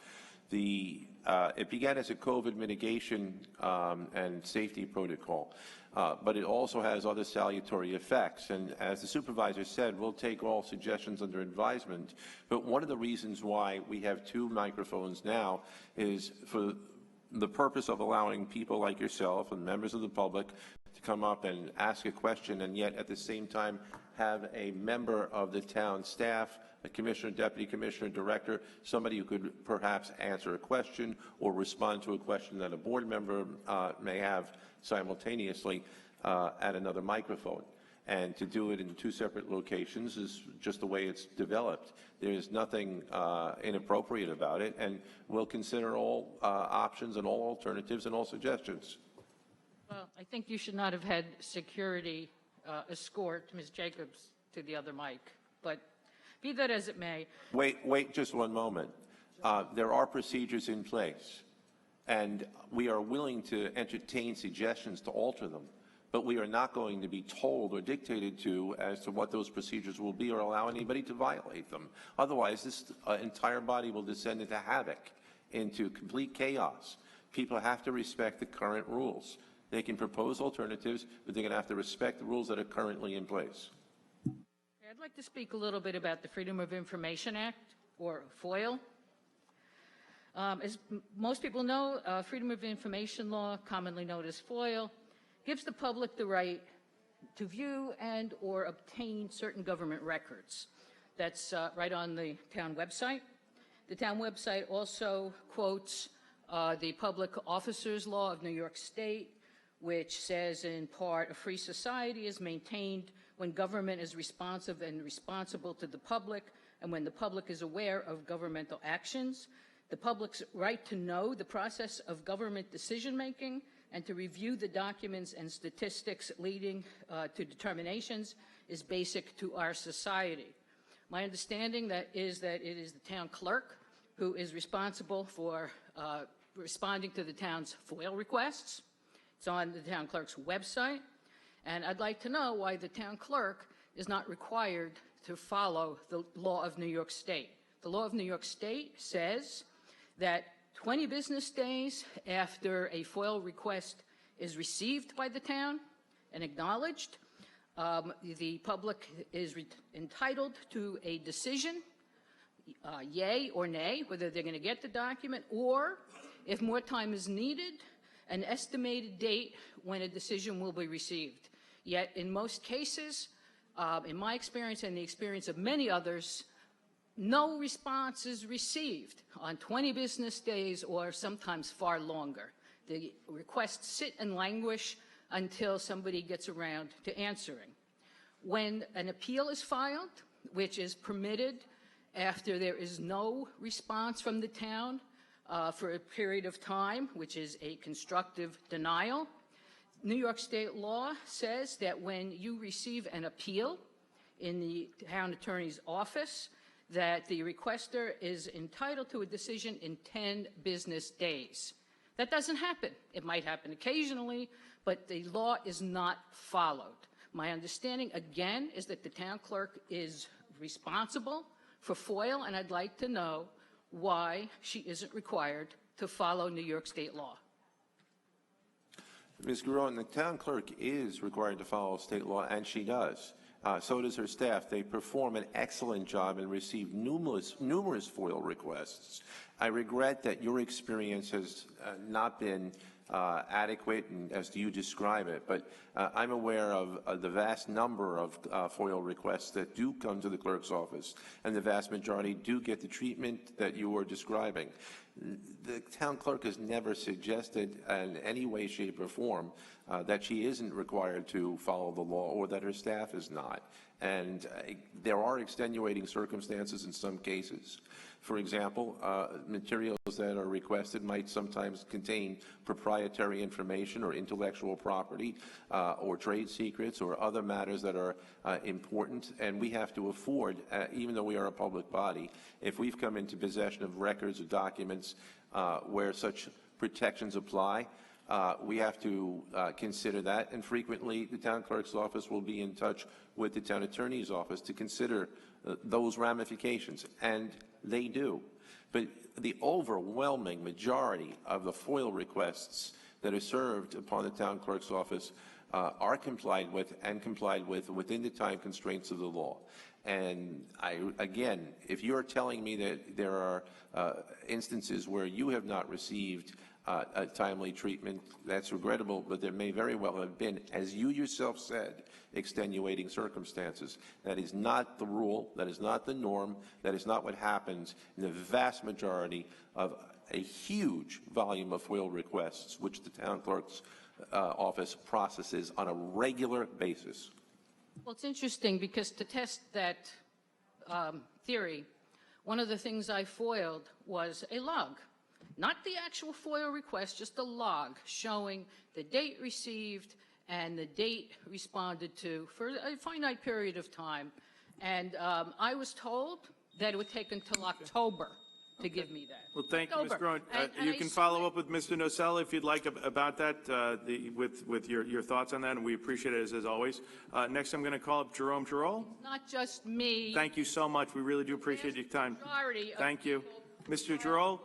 Speaker 16: It began as a COVID mitigation and safety protocol, but it also has other salutary effects. And as the supervisor said, we'll take all suggestions under advisement. But one of the reasons why we have 2 microphones now is for the purpose of allowing people like yourself and members of the public to come up and ask a question, and yet at the same time have a member of the town staff, a commissioner, deputy commissioner, director, somebody who could perhaps answer a question or respond to a question that a board member may have simultaneously at another microphone. And to do it in 2 separate locations is just the way it's developed. There's nothing inappropriate about it, and we'll consider all options and all alternatives and all suggestions.
Speaker 14: Well, I think you should not have had security escort Ms. Jacobs to the other mic, but be that as it may.
Speaker 16: Wait just one moment. There are procedures in place, and we are willing to entertain suggestions to alter them, but we are not going to be told or dictated to as to what those procedures will be or allow anybody to violate them. Otherwise, this entire body will descend into havoc, into complete chaos. People have to respect the current rules. They can propose alternatives, but they're going to have to respect the rules that are currently in place.
Speaker 14: I'd like to speak a little bit about the Freedom of Information Act, or FOIL. As most people know, Freedom of Information Law, commonly known as FOIL, gives the public the right to view and or obtain certain government records. That's right on the town website. The town website also quotes the Public Officers Law of New York State, which says in part, a free society is maintained when government is responsive and responsible to the public, and when the public is aware of governmental actions. The public's right to know the process of government decision-making and to review the documents and statistics leading to determinations is basic to our society. My understanding that it is the town clerk who is responsible for responding to the town's FOIL requests. It's on the town clerk's website, and I'd like to know why the town clerk is not required to follow the law of New York State. The law of New York State says that 20 business days after a FOIL request is received by the town and acknowledged, the public is entitled to a decision, yay or nay, whether they're going to get the document, or if more time is needed, an estimated date when a decision will be received. Yet in most cases, in my experience and the experience of many others, no response is received on 20 business days or sometimes far longer. The requests sit and languish until somebody gets around to answering. When an appeal is filed, which is permitted after there is no response from the town for a period of time, which is a constructive denial, New York State law says that when you receive an appeal in the town attorney's office, that the requester is entitled to a decision in 10 business days. That doesn't happen. It might happen occasionally, but the law is not followed. My understanding, again, is that the town clerk is responsible for FOIL, and I'd like to know why she isn't required to follow New York State law.
Speaker 16: Ms. Gueron, the town clerk is required to follow state law, and she does. So does her staff. They perform an excellent job and receive numerous FOIL requests. I regret that your experience has not been adequate, and as you describe it, but I'm aware of the vast number of FOIL requests that do come to the clerk's office, and the vast majority do get the treatment that you were describing. The town clerk has never suggested in any way, shape, or form that she isn't required to follow the law or that her staff is not. And there are extenuating circumstances in some cases. For example, materials that are requested might sometimes contain proprietary information or intellectual property or trade secrets or other matters that are important, and we have to afford, even though we are a public body, if we've come into possession of records or documents where such protections apply, we have to consider that, and frequently the town clerk's office will be in touch with the town attorney's office to consider those ramifications, and they do. But the overwhelming majority of the FOIL requests that are served upon the town clerk's office are complied with and complied with within the time constraints of the law. And again, if you're telling me that there are instances where you have not received a timely treatment, that's regrettable, but there may very well have been, as you yourself said, extenuating circumstances. That is not the rule, that is not the norm, that is not what happens in the vast majority of a huge volume of FOIL requests, which the town clerk's office processes on a regular basis.
Speaker 14: Well, it's interesting because to test that theory, one of the things I foiled was a log. Not the actual FOIL request, just a log showing the date received and the date responded to for a finite period of time. And I was told that it would take until October to give me that.
Speaker 1: Well, thank you, Ms. Groen. You can follow up with Mr. Nocella if you'd like about that, with your thoughts on that, and we appreciate it as always. Next, I'm going to call up Jerome Giroux.
Speaker 14: Not just me.
Speaker 1: Thank you so much. We really do appreciate your time. Thank you. Mr. Giroux,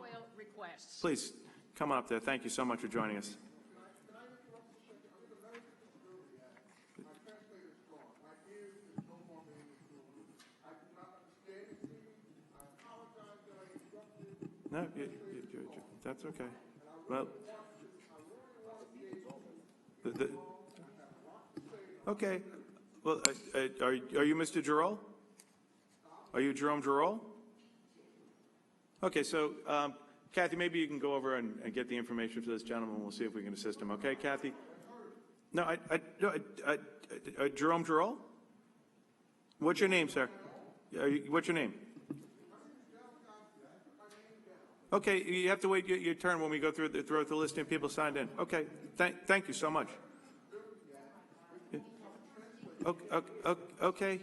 Speaker 1: please come on up there. Thank you so much for joining us. No, that's okay. Well, okay. Well, are you Mr. Giroux? Are you Jerome Giroux? Okay, so Kathy, maybe you can go over and get the information for this gentleman. We'll see if we can assist him. Okay, Kathy? No, Jerome Giroux? What's your name, sir? What's your name? Okay, you have to wait your turn when we go through the list of people signed in. Okay, thank you so much. Okay.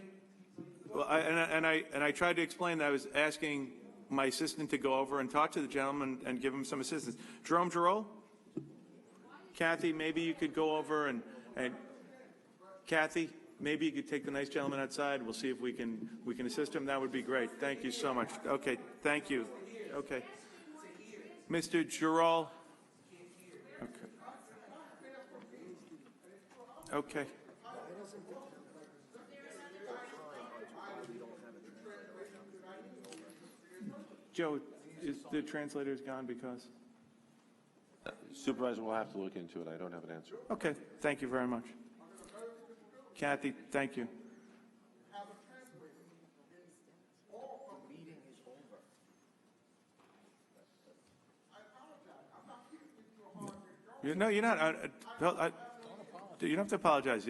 Speaker 1: Well, I tried to explain that I was asking my assistant to go over and talk to the gentleman and give him some assistance. Jerome Giroux? Kathy, maybe you could go over and Kathy, maybe you could take the nice gentleman outside. We'll see if we can assist him. That would be great. Thank you so much. Okay, thank you. Okay. Mr. Giroux. Okay. Joe, is the translators gone because?
Speaker 16: Supervisor will have to look into it. I don't have an answer.
Speaker 1: Okay, thank you very much. Kathy, thank you. No, you're not. You don't have to apologize.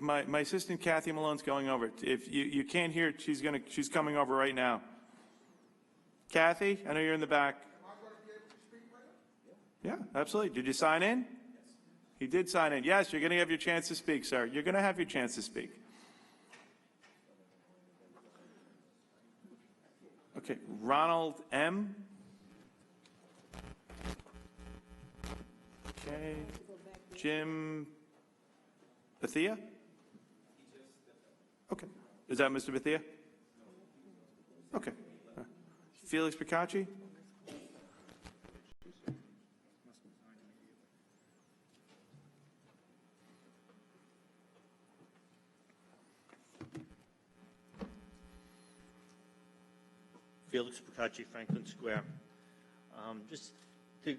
Speaker 1: My assistant Kathy Malone's going over. If you can't hear, she's coming over right now. Kathy, I know you're in the back. Yeah, absolutely. Did you sign in? Yes. He did sign in. Yes, you're going to have your chance to speak, sir. You're going to have your chance to speak. Okay, Ronald M. Okay, Jim Bethia? Okay, is that Mr. Bethia? Okay. Felix Picacci?
Speaker 7: Felix Picacci, Franklin Square. Just to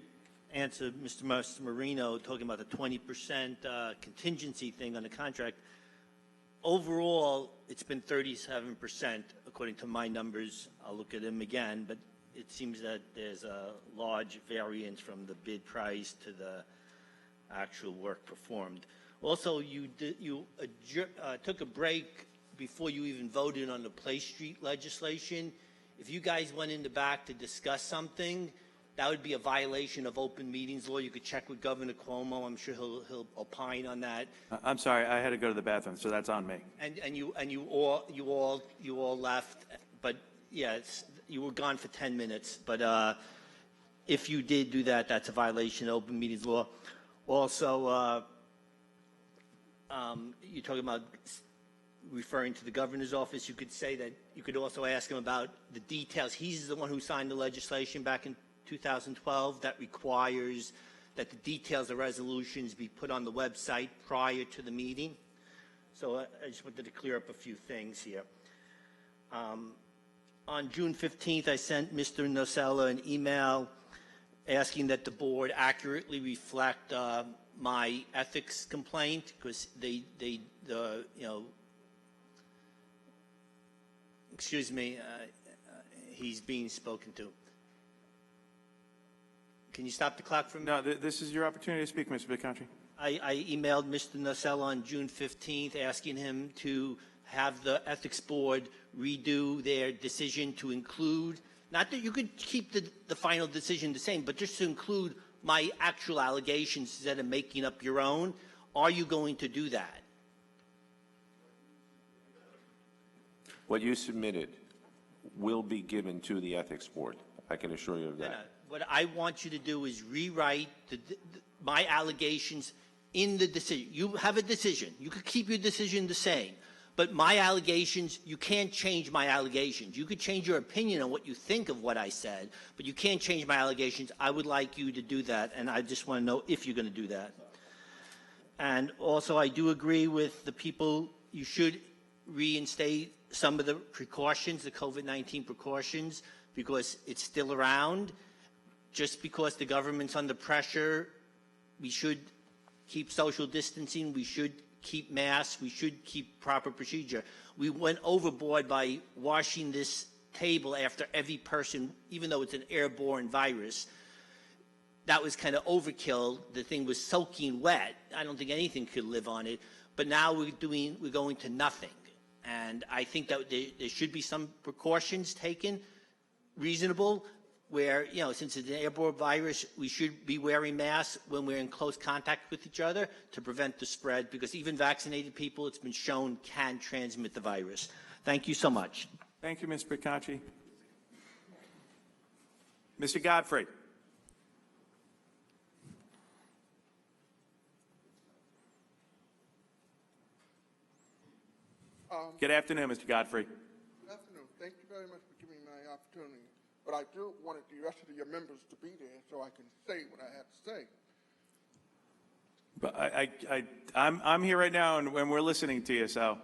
Speaker 7: answer Mr. Marino talking about the 20% contingency thing on the contract, overall, it's been 37%, according to my numbers. I'll look at them again, but it seems that there's a large variance from the bid price to the actual work performed. Also, you took a break before you even voted on the Play Street legislation. If you guys went in the back to discuss something, that would be a violation of open meetings law. You could check with Governor Cuomo. I'm sure he'll opine on that.
Speaker 1: I'm sorry, I had to go to the bathroom, so that's on me.
Speaker 7: And you all left, but yeah, you were gone for 10 minutes. But if you did do that, that's a violation of open meetings law. Also, you're talking about referring to the governor's office. You could say that you could also ask him about the details. He's the one who signed the legislation back in 2012 that requires that the details of resolutions be put on the website prior to the meeting. So I just wanted to clear up a few things here. On June 15th, I sent Mr. Nocella an email asking that the board accurately reflect my ethics complaint, because excuse me, he's being spoken to. Can you stop the clock for me?
Speaker 1: No, this is your opportunity to speak, Mr. Biccontri.
Speaker 7: I emailed Mr. Nocella on June 15th asking him to have the ethics board redo their decision to include, not that you could keep the final decision the same, but just to include my actual allegations instead of making up your own. Are you going to do that?
Speaker 16: What you submitted will be given to the ethics board. I can assure you of that.
Speaker 7: No. What I want you to do is rewrite my allegations in the decision. You have a decision. You could keep your decision the same. But my allegations, you can't change my allegations. You could change your opinion on what you think of what I said, but you can't change my allegations. I would like you to do that, and I just want to know if you're going to do that. And also, I do agree with the people, you should reinstate some of the precautions, the COVID-19 precautions, because it's still around. Just because the government's under pressure, we should keep social distancing, we should keep masks, we should keep proper procedure. We went overboard by washing this table after every person, even though it's an airborne virus. That was kind of overkill. The thing was soaking wet. I don't think anything could live on it. But now we're going to nothing. And I think that there should be some precautions taken, reasonable, where, since it's an airborne virus, we should be wearing masks when we're in close contact with each other to prevent the spread, because even vaccinated people, it's been shown, can transmit the virus. Thank you so much.
Speaker 1: Thank you, Mr. Biccontri. Mr. Godfrey. Good afternoon, Mr. Godfrey.
Speaker 18: Good afternoon. Thank you very much for giving me my opportunity. But I do want the rest of your members to be there so I can say what I have to say.
Speaker 1: But I'm here right now, and we're listening to you. So,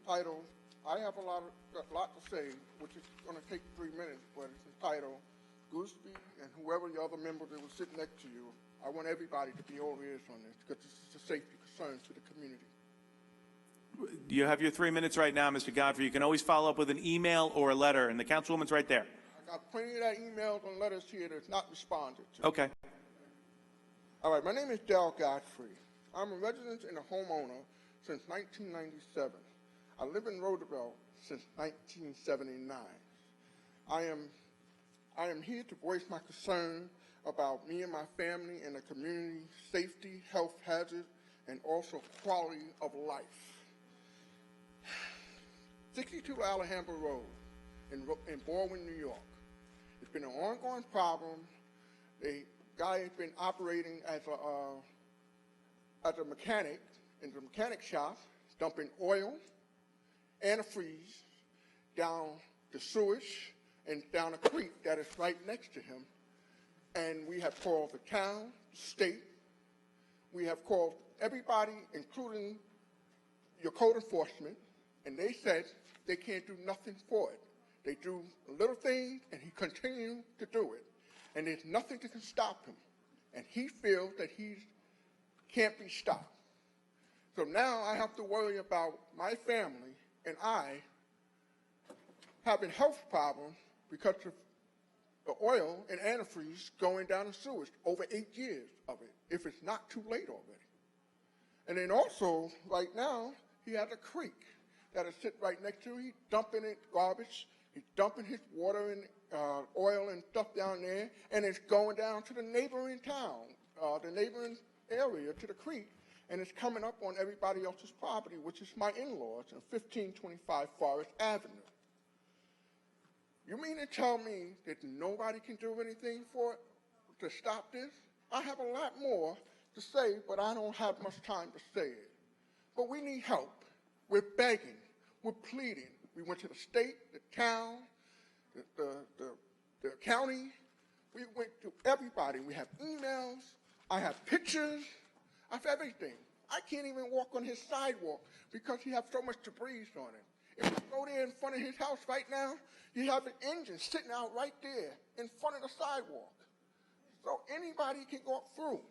Speaker 18: entitled, I have a lot to say, which is going to take 3 minutes, but it's entitled, Gooseby and whoever the other member that was sitting next to you. I want everybody to be all ears on this because this is a safety concern to the community.
Speaker 1: you have your 3 minutes right now, Mr. Godfrey. You can always follow up with an email or a letter, and the councilwoman's right there.
Speaker 18: I got plenty of that emails and letters here that's not responded to.
Speaker 1: Okay.
Speaker 18: All right, my name is Dal Godfrey. I'm a resident and a homeowner since 1997. I live in Roosevelt since 1979. I am here to voice my concern about me and my family and the community safety, health hazards, and also quality of life. 62 Alhambra Road in Baldwin, New York. It's been an ongoing problem. The guy has been operating as a mechanic in the mechanic shop, dumping oil, antifreeze down the sewage and down a creek that is right next to him. And we have called the town, the state. We have called everybody, including your code enforcement, and they said they can't do nothing for it. They do a little thing, and he continues to do it. And there's nothing that can stop him. And he feels that he can't be stopped. So now I have to worry about my family and I having health problems because of the oil and antifreeze going down the sewage, over 8 years of it, if it's not too late already. And then also, right now, he has a creek that is sitting right next to him. He's dumping it garbage. He's dumping his water and oil and stuff down there, and it's going down to the neighboring town, the neighboring area to the creek, and it's coming up on everybody else's property, which is my in-laws on 1525 Forest Avenue. You mean to tell me that nobody can do anything for it to stop this? I have a lot more to say, but I don't have much time to say it. But we need help. We're begging. We're pleading. We went to the state, the town, the county. We went to everybody. We have emails. I have pictures. I have everything. I can't even walk on his sidewalk because he has so much debris on it. If you go there in front of his house right now, you have an engine sitting out right there in front of the sidewalk. So anybody can go through.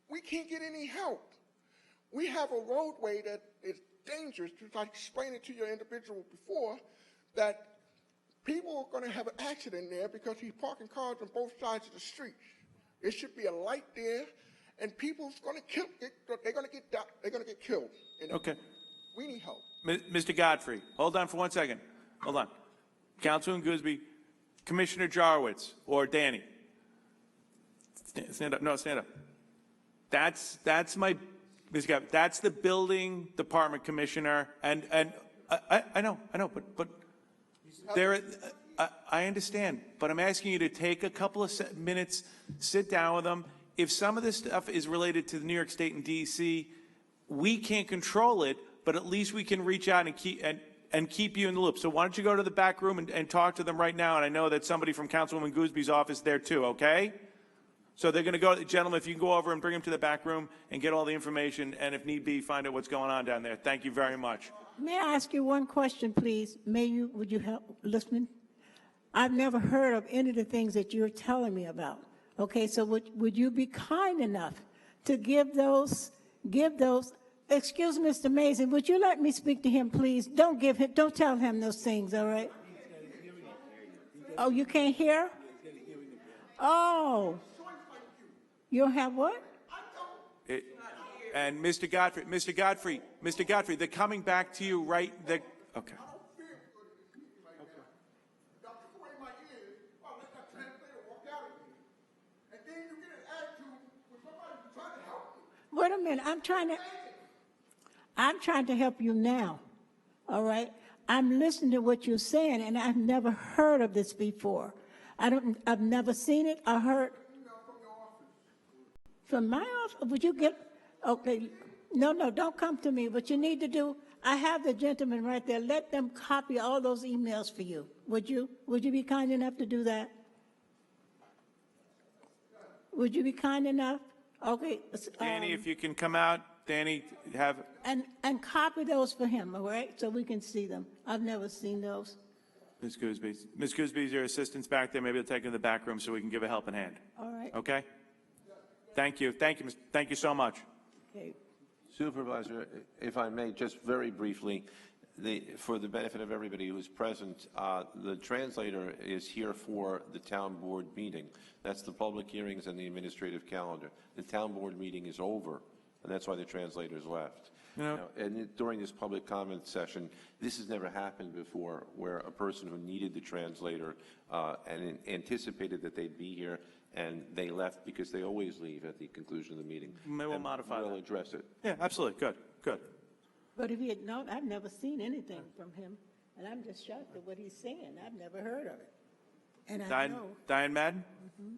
Speaker 18: We can't get any help. We have a roadway that is dangerous, as I explained it to your individual before, that people are going to have an accident there because he's parking cars on both sides of the street. There should be a light there, and people's going to kill. They're going to get killed.
Speaker 1: Okay.
Speaker 18: We need help.
Speaker 1: Mr. Godfrey, hold on for 1 second. Hold on. Councilman Gooseby, Commissioner Jarwitz, or Danny. Stand up. No, stand up. That's my, Mr. Godfrey, that's the building department commissioner, and I know, but there, I understand, but I'm asking you to take a couple of minutes, sit down with them. If some of this stuff is related to the New York State and D.C., we can't control it, but at least we can reach out and keep you in the loop. So why don't you go to the back room and talk to them right now? And I know that somebody from Councilwoman Gooseby's office there too, okay? So they're going to go, gentlemen, if you can go over and bring them to the back room and get all the information, and if need be, find out what's going on down there. Thank you very much.
Speaker 17: May I ask you one question, please? Would you help listening? I've never heard of any of the things that you're telling me about. Okay, so would you be kind enough to give those, excuse Mr. Mason, would you let me speak to him, please? Don't tell him those things, all right? Oh, you can't hear? Oh. You don't have what?
Speaker 1: And Mr. Godfrey, they're coming back to you right there. Okay.
Speaker 17: Wait a minute, I'm trying to help you now, all right? I'm listening to what you're saying, and I've never heard of this before. I've never seen it or heard. From my office, would you get, okay, no, don't come to me. What you need to do, I have the gentleman right there. Let them copy all those emails for you. Would you be kind enough to do that? Would you be kind enough? Okay.
Speaker 1: Danny, if you can come out, Danny, have.
Speaker 17: And copy those for him, all right? So we can see them. I've never seen those.
Speaker 1: Ms. Gooseby, your assistant's back there. Maybe they'll take you to the back room so we can give a helping hand.
Speaker 17: All right.
Speaker 1: Okay? Thank you so much.
Speaker 17: Okay.
Speaker 16: Supervisor, if I may, just very briefly, for the benefit of everybody who's present, the translator is here for the town board meeting. That's the public hearings and the administrative calendar. The town board meeting is over, and that's why the translator's left. And during this public comment session, this has never happened before, where a person who needed the translator and anticipated that they'd be here, and they left because they always leave at the conclusion of the meeting.
Speaker 1: Maybe we'll modify that.
Speaker 16: We'll address it.
Speaker 1: Yeah, absolutely. Good.
Speaker 17: But if he had known, I've never seen anything from him, and I'm just shocked at what he's saying. I've never heard of it. And I know.
Speaker 1: Diane Madden?
Speaker 17: Mm-hmm.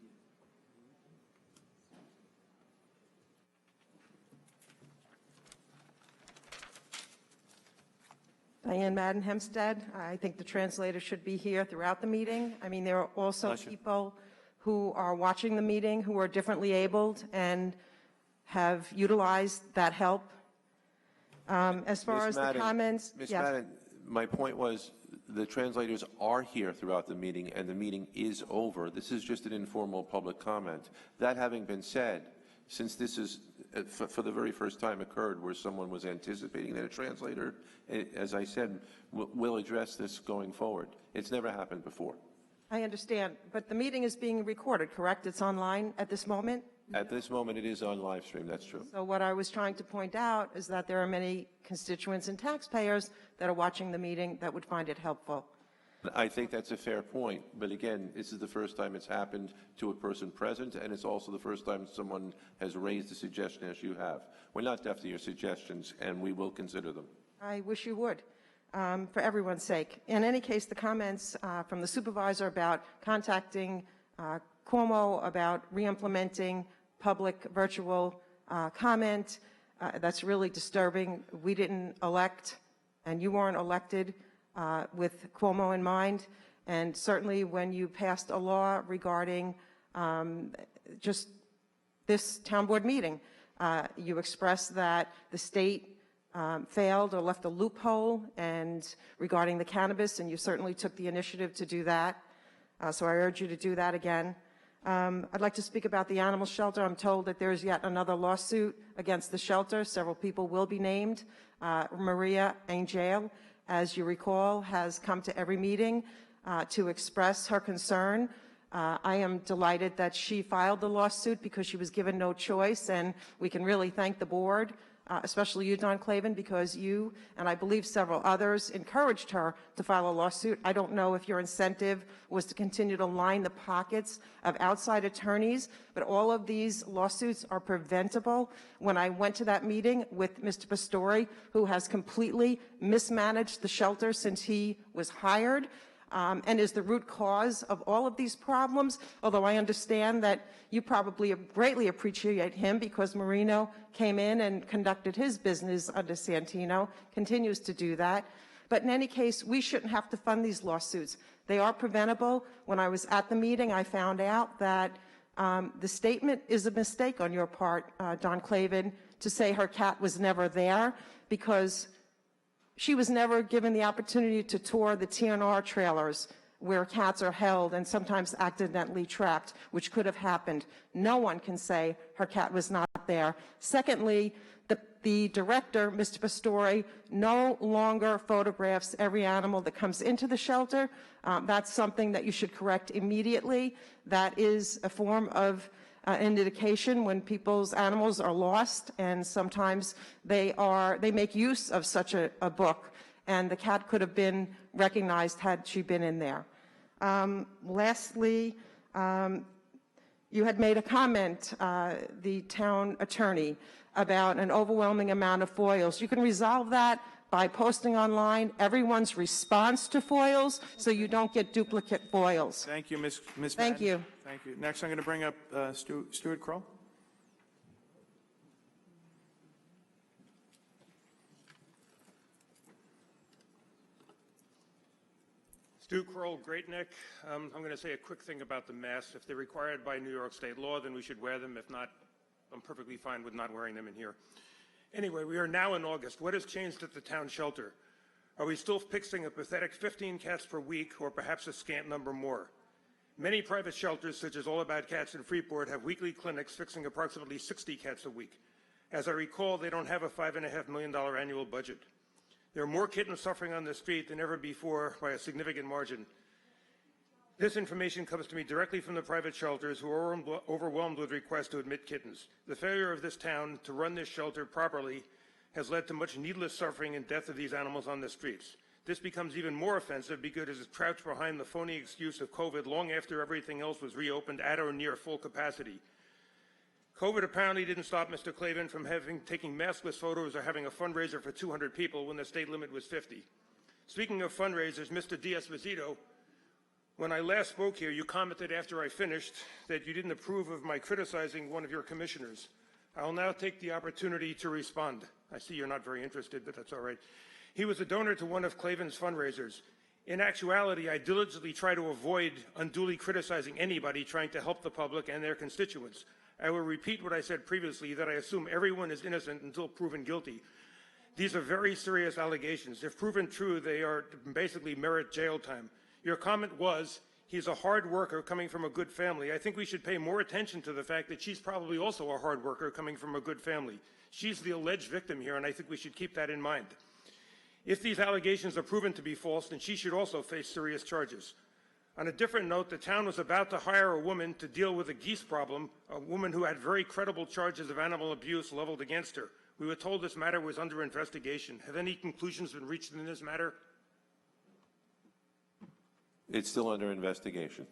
Speaker 3: Diane Madden Hempstead. I think the translator should be here throughout the meeting. I mean, there are also people who are watching the meeting who are differently abled and have utilized that help. As far as the comments,
Speaker 16: Ms. Madden, my point was the translators are here throughout the meeting, and the meeting is over. This is just an informal public comment. That having been said, since this is for the very first time occurred where someone was anticipating that a translator, as I said, will address this going forward. It's never happened before.
Speaker 3: I understand, but the meeting is being recorded, correct? It's online at this moment?
Speaker 16: At this moment, it is on live stream, that's true.
Speaker 3: So what I was trying to point out is that there are many constituents and taxpayers that are watching the meeting that would find it helpful.
Speaker 16: I think that's a fair point, but again, this is the first time it's happened to a person present, and it's also the first time someone has raised a suggestion as you have. We're not deaf to your suggestions, and we will consider them.
Speaker 3: I wish you would, for everyone's sake. In any case, the comments from the supervisor about contacting Cuomo about re-implementing public virtual comment. That's really disturbing. We didn't elect, and you weren't elected with Cuomo in mind. And certainly when you passed a law regarding just this town board meeting, you expressed that the state failed or left a loophole and regarding the cannabis, and you certainly took the initiative to do that. So I urge you to do that again. I'd like to speak about the animal shelter. I'm told that there's yet another lawsuit against the shelter. Several people will be named. Maria Angel, as you recall, has come to every meeting to express her concern. I am delighted that she filed the lawsuit because she was given no choice, and we can really thank the board, especially you, Don Clavin, because you and I believe several others encouraged her to file a lawsuit. I don't know if your incentive was to continue to line the pockets of outside attorneys, but all of these lawsuits are preventable. When I went to that meeting with Mr. Pastore, who has completely mismanaged the shelter since he was hired, and is the root cause of all of these problems, although I understand that you probably greatly appreciate him because Marino came in and conducted his business under Santino, continues to do that. But in any case, we shouldn't have to fund these lawsuits. They are preventable. When I was at the meeting, I found out that the statement is a mistake on your part, Don Clavin, to say her cat was never there, because she was never given the opportunity to tour the TNR trailers where cats are held and sometimes accidentally trapped, which could have happened. No one can say her cat was not there. Secondly, the director, Mr. Pastore, no longer photographs every animal that comes into the shelter. That's something that you should correct immediately. That is a form of an indication when people's animals are lost, and sometimes they make use of such a book, and the cat could have been recognized had she been in there. Lastly, you had made a comment, the town attorney, about an overwhelming amount of foils. You can resolve that by posting online everyone's response to foils so you don't get duplicate foils.
Speaker 1: Thank you, Ms.
Speaker 3: Thank
Speaker 1: Madden.
Speaker 3: you.
Speaker 1: Thank you. Next, I'm going to bring up Stuart Kroll.
Speaker 19: Stu Kroll, Great Neck. I'm going to say a quick thing about the masks. If they're required by New York State law, then we should wear them. If not, I'm perfectly fine with not wearing them in here. Anyway, we are now in August. What has changed at the town shelter? Are we still fixing a pathetic 15 cats per week, or perhaps a scant number more? Many private shelters, such as All About Cats in Freeport, have weekly clinics fixing approximately 60 cats a week. As I recall, they don't have a $5.5 million annual budget. There are more kittens suffering on the street than ever before by a significant margin. This information comes to me directly from the private shelters, who are overwhelmed with requests to admit kittens. The failure of this town to run this shelter properly has led to much needless suffering and death of these animals on the streets. This becomes even more offensive because it is crouched behind the phony excuse of COVID long after everything else was reopened at or near full capacity. COVID apparently didn't stop Mr. Clavin from taking maskless photos or having a fundraiser for 200 people when the state limit was 50. Speaking of fundraisers, Mr. Diaz-Vizito, when I last spoke here, you commented after I finished that you didn't approve of my criticizing one of your commissioners. I will now take the opportunity to respond. I see you're not very interested, but that's all right. He was a donor to one of Clavin's fundraisers. In actuality, I diligently try to avoid unduly criticizing anybody trying to help the public and their constituents. I will repeat what I said previously, that I assume everyone is innocent until proven guilty. These are very serious allegations. If proven true, they are basically merit jail time. Your comment was, he's a hard worker coming from a good family. I think we should pay more attention to the fact that she's probably also a hard worker coming from a good family. She's the alleged victim here, and I think we should keep that in mind. If these allegations are proven to be false, then she should also face serious charges. On a different note, the town was about to hire a woman to deal with a geese problem, a woman who had very credible charges of animal abuse leveled against her. We were told this matter was under investigation. Have any conclusions been reached in this matter?
Speaker 16: It's still under investigation.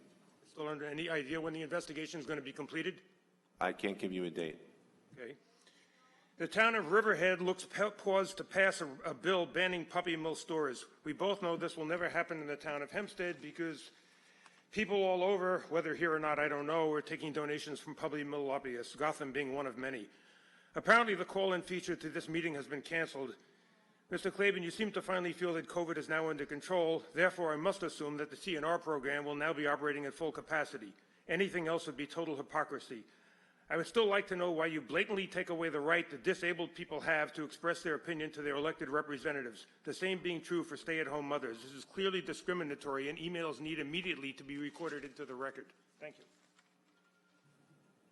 Speaker 19: Still under any idea when the investigation is going to be completed?
Speaker 16: I can't give you a date.
Speaker 19: Okay. The town of Riverhead looks poised to pass a bill banning puppy mill stores. We both know this will never happen in the town of Hempstead because people all over, whether here or not, I don't know, are taking donations from puppy mill lobbyists, Gotham being one of many. Apparently, the call-in feature to this meeting has been canceled. Mr. Klavan, you seem to finally feel that COVID is now under control. Therefore, I must assume that the TNR program will now be operating at full capacity. Anything else would be total hypocrisy. I would still like to know why you blatantly take away the right that disabled people have to express their opinion to their elected representatives, the same being true for stay-at-home mothers. This is clearly discriminatory, and emails need immediately to be recorded into the record. Thank you.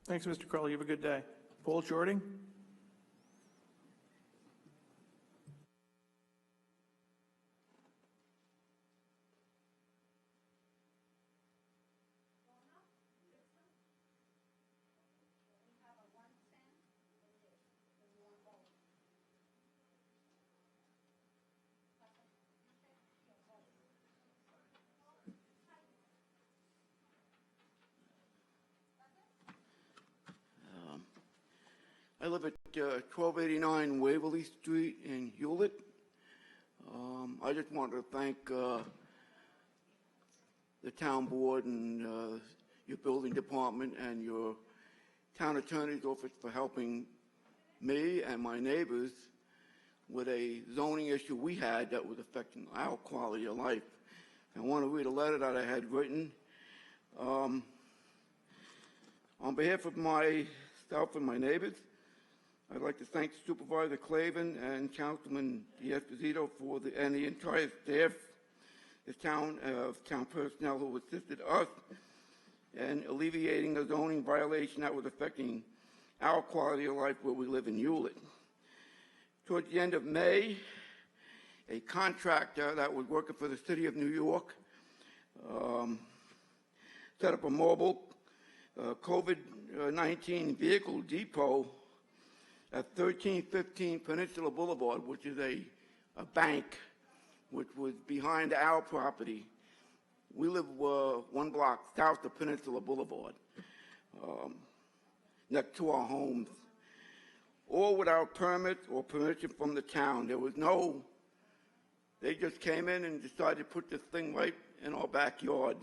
Speaker 1: Thanks, Mr. Crowley. You have a good day. Paul Jordan?
Speaker 20: I live at 1289 Waverly Street in Hewlett. I just wanted to thank the town board and your building department and your town attorney's office for helping me and my neighbors with a zoning issue we had that was affecting our quality of life. I want to read a letter that I had written. On behalf of myself and my neighbors, I'd like to thank Supervisor Klavan and Councilman D'Esposito and the entire staff, the town personnel who assisted us in alleviating the zoning violation that was affecting our quality of life where we live in Hewlett. Towards the end of May, a contractor that was working for the City of New York set up a mobile COVID-19 vehicle depot at 1315 Peninsula Boulevard, which is a bank which was behind our property. We live 1 block south of Peninsula Boulevard, next to our homes, all without permit or permission from the town. There was they just came in and decided to put this thing right in our backyard.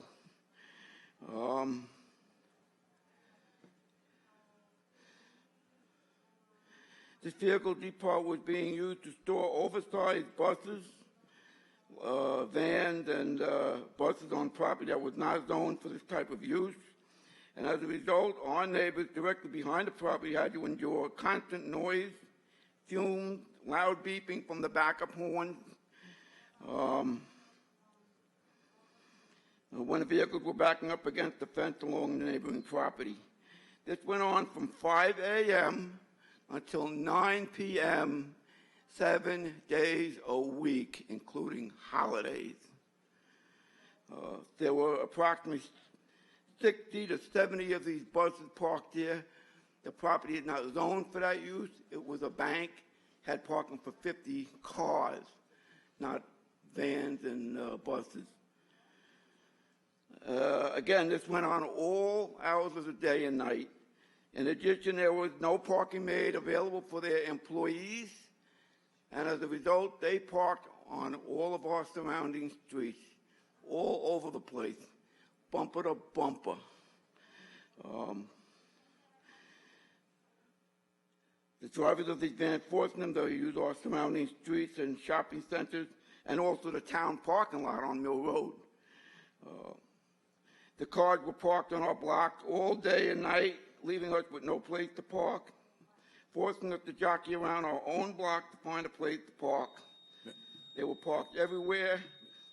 Speaker 20: This vehicle depot was being used to store oversized buses, vans, and buses on property that was not zoned for this type of use. And as a result, our neighbors directly behind the property had to endure constant noise, fumes, loud beeping from the backup horns. When the vehicles were backing up against the fence along the neighboring property. This went on from 5 a.m. until 9 p.m., 7 days a week, including holidays. There were approximately 60 to 70 of these buses parked there. The property is not zoned for that use. It was a bank, had parking for 50 cars, not vans and buses. Again, this went on all hours of the day and night. In addition, there was no parking made available for their employees, and as a result, they parked on all of our surrounding streets, all over the place, bumper to bumper. The drivers of these vans forcing them to use our surrounding streets and shopping centers, and also the town parking lot on Mill Road. The cars were parked on our block all day and night, leaving us with no place to park, forcing us to jockey around our own block to find a place to park. They were parked everywhere.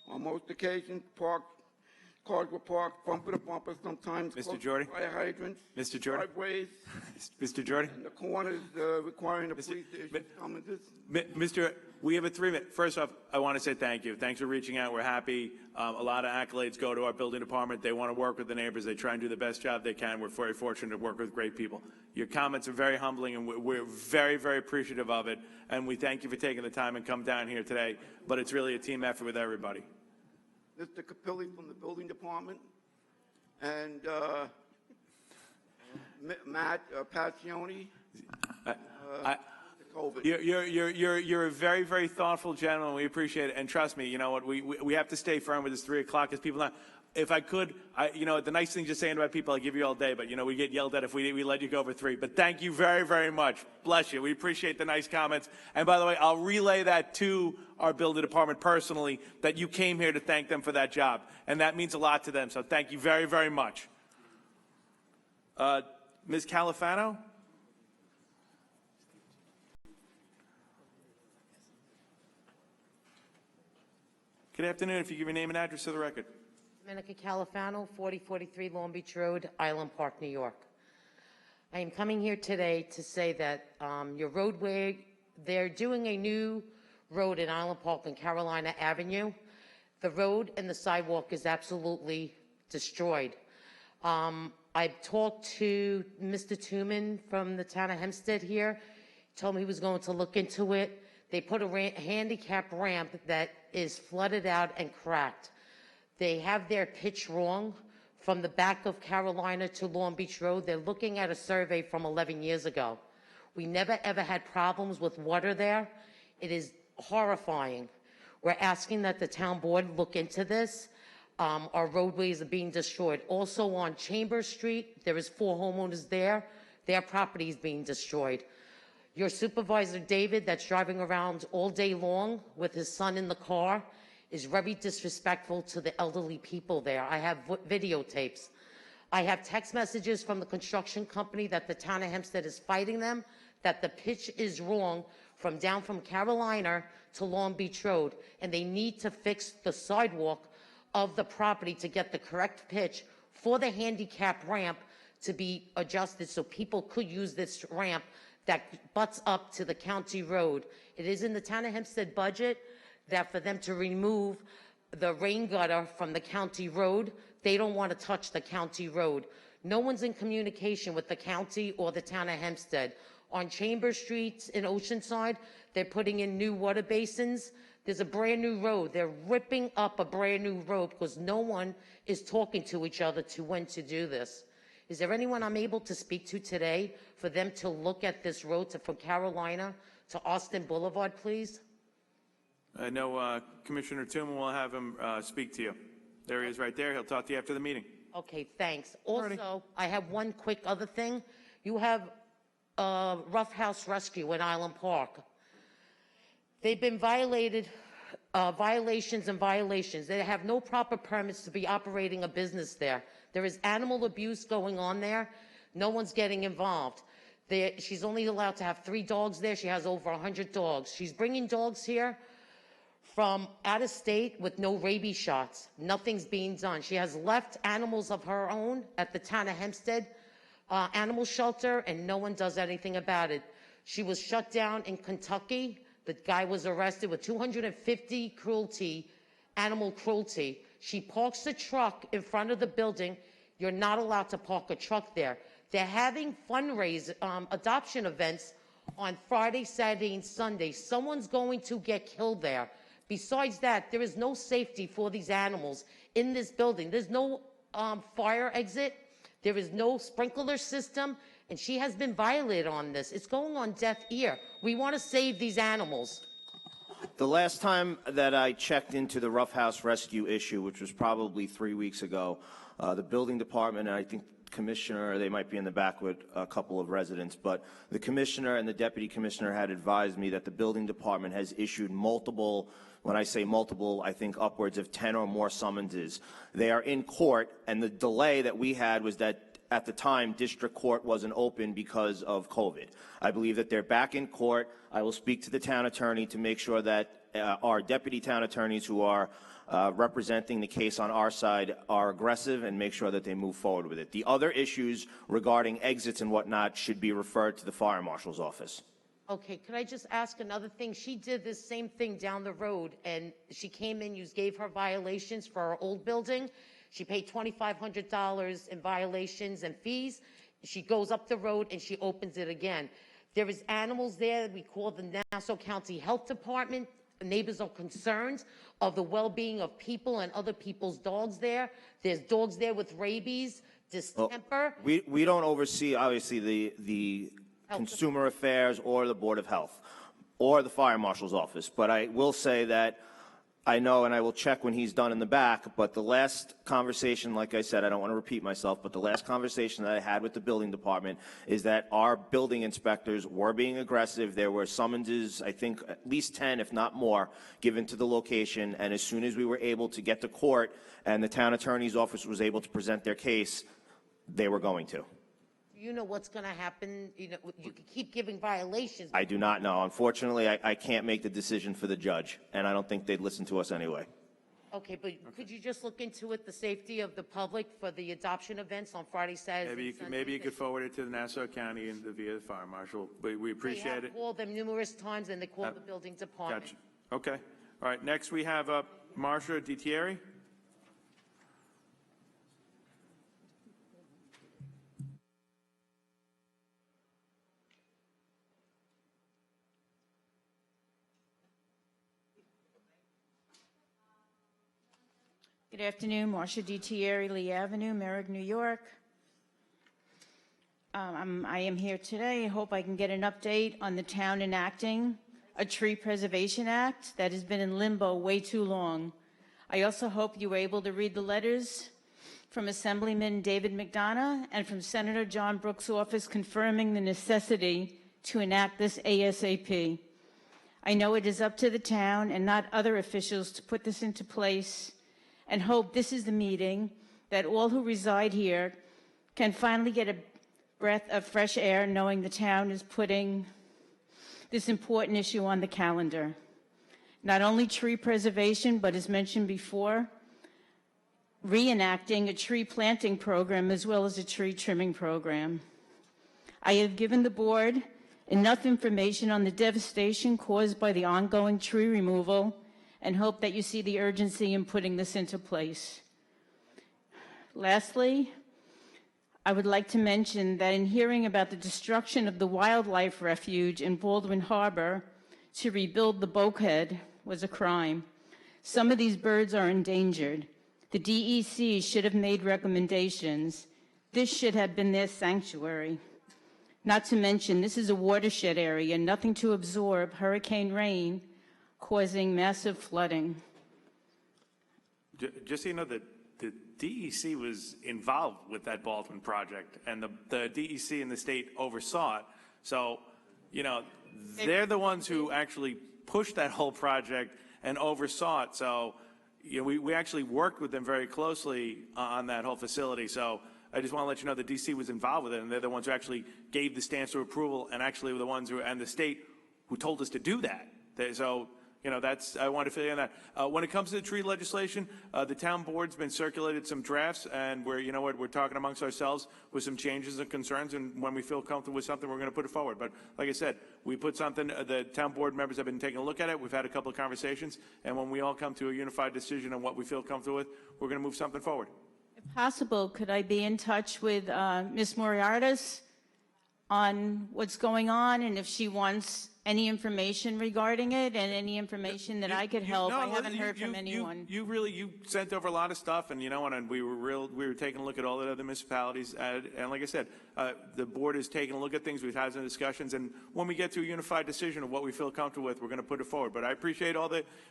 Speaker 20: On most occasions, cars were parked bumper to bumper, sometimes
Speaker 1: Mr. Jordy?
Speaker 20: fire hydrants,
Speaker 1: Mr. Jordy?
Speaker 20: driveways,
Speaker 1: Mr. Jordy?
Speaker 20: and the corners requiring the police station to come and just
Speaker 1: Mr. We have a 3-minute. First off, I want to say thank you. Thanks for reaching out. We're happy. A lot of accolades go to our building department. They want to work with the neighbors. They try and do the best job they can. We're very fortunate to work with great people. Your comments are very humbling, and we're very, very appreciative of it. And we thank you for taking the time and come down here today. But it's really a team effort with everybody.
Speaker 20: Mr. Capilli from the building department, and Matt Pacioni.
Speaker 1: You're a very, very thoughtful gentleman. We appreciate it. And trust me, you know what? We have to stay firm with this 3 o'clock because people not. if I could, the nice thing just saying about people, I give you all day, but, we get yelled at if we let you go over 3. But thank you very, very much. Bless you. We appreciate the nice comments. And by the way, I'll relay that to our building department personally, that you came here to thank them for that job. And that means a lot to them. So thank you very, very much. Ms. Califano? Good afternoon. If you give your name and address to the record.
Speaker 21: Domenica Califano, 4043 Long Beach Road, Island Park, New York. I am coming here today to say that your roadway, they're doing a new road in Island Park on Carolina Avenue. The road and the sidewalk is absolutely destroyed. I've talked to Mr. Tooman from the town of Hempstead here. He told me he was going to look into it. They put a handicap ramp that is flooded out and cracked. They have their pitch wrong from the back of Carolina to Long Beach Road. They're looking at a survey from 11 years ago. We never ever had problems with water there. It is horrifying. We're asking that the town board look into this. Our roadways are being destroyed. Also on Chambers Street, there is 4 homeowners there. Their property is being destroyed. Your supervisor, David, that's driving around all day long with his son in the car, is very disrespectful to the elderly people there. I have videotapes. I have text messages from the construction company that the town of Hempstead is fighting them, that the pitch is wrong down from Carolina to Long Beach Road, and they need to fix the sidewalk of the property to get the correct pitch for the handicap ramp to be adjusted so people could use this ramp that butts up to the county road. It is in the town of Hempstead budget that for them to remove the rain gutter from the county road, they don't want to touch the county road. No one's in communication with the county or the town of Hempstead. On Chambers Street in Oceanside, they're putting in new water basins. There's a brand new road. They're ripping up a brand new road because no one is talking to each other to when to do this. Is there anyone I'm able to speak to today for them to look at this road from Carolina to Austin Boulevard, please?
Speaker 1: I know Commissioner Tooman will have him speak to you. There he is right there. He'll talk to you after the meeting.
Speaker 21: Okay, thanks. Also, I have one quick other thing. You have Rough House Rescue in Island Park. They've been violations and violations. They have no proper permits to be operating a business there. There is animal abuse going on there. No one's getting involved. She's only allowed to have 3 dogs there. She has over 100 dogs. She's bringing dogs here from out of state with no rabies shots. Nothing's being done. She has left animals of her own at the town of Hempstead animal shelter, and no one does anything about it. She was shut down in Kentucky. The guy was arrested with 250 animal cruelty. She parks the truck in front of the building. You're not allowed to park a truck there. They're having adoption events on Friday, Saturday, and Sunday. Someone's going to get killed there. Besides that, there is no safety for these animals in this building. There's no fire exit. There is no sprinkler system, and she has been violated on this. It's going on deaf ear. We want to save these animals.
Speaker 11: The last time that I checked into the Rough House Rescue issue, which was probably 3 weeks ago, the building department, and I think commissioner, they might be in the back with a couple of residents, but the commissioner and the deputy commissioner had advised me that the building department has issued multiple, when I say multiple, I think upwards of 10 or more summonses. They are in court, and the delay that we had was that at the time, district court wasn't open because of COVID. I believe that they're back in court. I will speak to the town attorney to make sure that our deputy town attorneys who are representing the case on our side are aggressive and make sure that they move forward with it. The other issues regarding exits and whatnot should be referred to the fire marshal's office.
Speaker 21: Okay, could I just ask another thing? She did this same thing down the road, and she came in, you gave her violations for her old building. She paid $2,500 in violations and fees. She goes up the road and she opens it again. There is animals there. We call the Nassau County Health Department. Neighbors are concerned of the well-being of people and other people's dogs there. There's dogs there with rabies, distemper.
Speaker 11: Well, we don't oversee, obviously, the Consumer Affairs or the Board of Health or the Fire Marshal's office, but I will say that I know, and I will check when he's done in the back, but the last conversation, like I said, I don't want to repeat myself, but the last conversation that I had with the building department is that our building inspectors were being aggressive. There were summonses, I think at least 10, if not more, given to the location, and as soon as we were able to get to court and the town attorney's office was able to present their case, they were going to.
Speaker 21: You know what's going to happen? You know, you can keep giving violations.
Speaker 11: I do not know. Unfortunately, I can't make the decision for the judge, and I don't think they'd listen to us anyway.
Speaker 21: Okay, but could you just look into it, the safety of the public for the adoption events on Friday, Saturday,
Speaker 1: Maybe you could forward it to the Nassau County and via the fire marshal. We appreciate
Speaker 21: They
Speaker 1: it.
Speaker 21: have called them numerous times, and they called the building department.
Speaker 1: Gotcha. Okay. All right. Next, we have Marcia DiTieri.
Speaker 10: Good afternoon, Marcia DiTieri, Lee Avenue, Merrick, New York. I am here today. I hope I can get an update on the town enacting a tree preservation act that has been in limbo way too long. I also hope you were able to read the letters from Assemblyman David McDonough and from Senator John Brooks' office confirming the necessity to enact this ASAP. I know it is up to the town and not other officials to put this into place, and hope this is the meeting that all who reside here can finally get a breath of fresh air knowing the town is putting this important issue on the calendar. Not only tree preservation, but as mentioned before, reenacting a tree planting program as well as a tree trimming program. I have given the board enough information on the devastation caused by the ongoing tree removal and hope that you see the urgency in putting this into place. Lastly, I would like to mention that in hearing about the destruction of the wildlife refuge in Baldwin Harbor to rebuild the bulkhead was a crime. Some of these birds are endangered. The DEC should have made recommendations. This should have been their sanctuary. Not to mention, this is a watershed area, nothing to absorb hurricane rain, causing massive flooding.
Speaker 1: Just so you know, the DEC was involved with that Baldwin project, and the DEC and the state oversaw it. So, you know, they're the ones who actually pushed that whole project and oversaw it. So, you know, we actually worked with them very closely on that whole facility. So I just want to let you know the DC was involved with it, and they're the ones who actually gave the stamps of approval, and actually were the ones who, and the state who told us to do that. So, you know, I want to fill you on that. When it comes to the tree legislation, the town board's been circulated some drafts, and we're talking amongst ourselves with some changes and concerns, and when we feel comfortable with something, we're going to put it forward. But like I said, we put something, the town board members have been taking a look at it. We've had a couple of conversations, and when we all come to a unified decision on what we feel comfortable with, we're going to move something forward.
Speaker 10: If possible, could I be in touch with Ms. Moriartis on what's going on, and if she wants any information regarding it and any information that I could help? I haven't heard from anyone.
Speaker 1: You sent over a lot of stuff, and and we were taking a look at all the other municipalities, and like I said, the board is taking a look at things. We've had some discussions, and when we get to a unified decision of what we feel comfortable with, we're going to put it forward. But I appreciate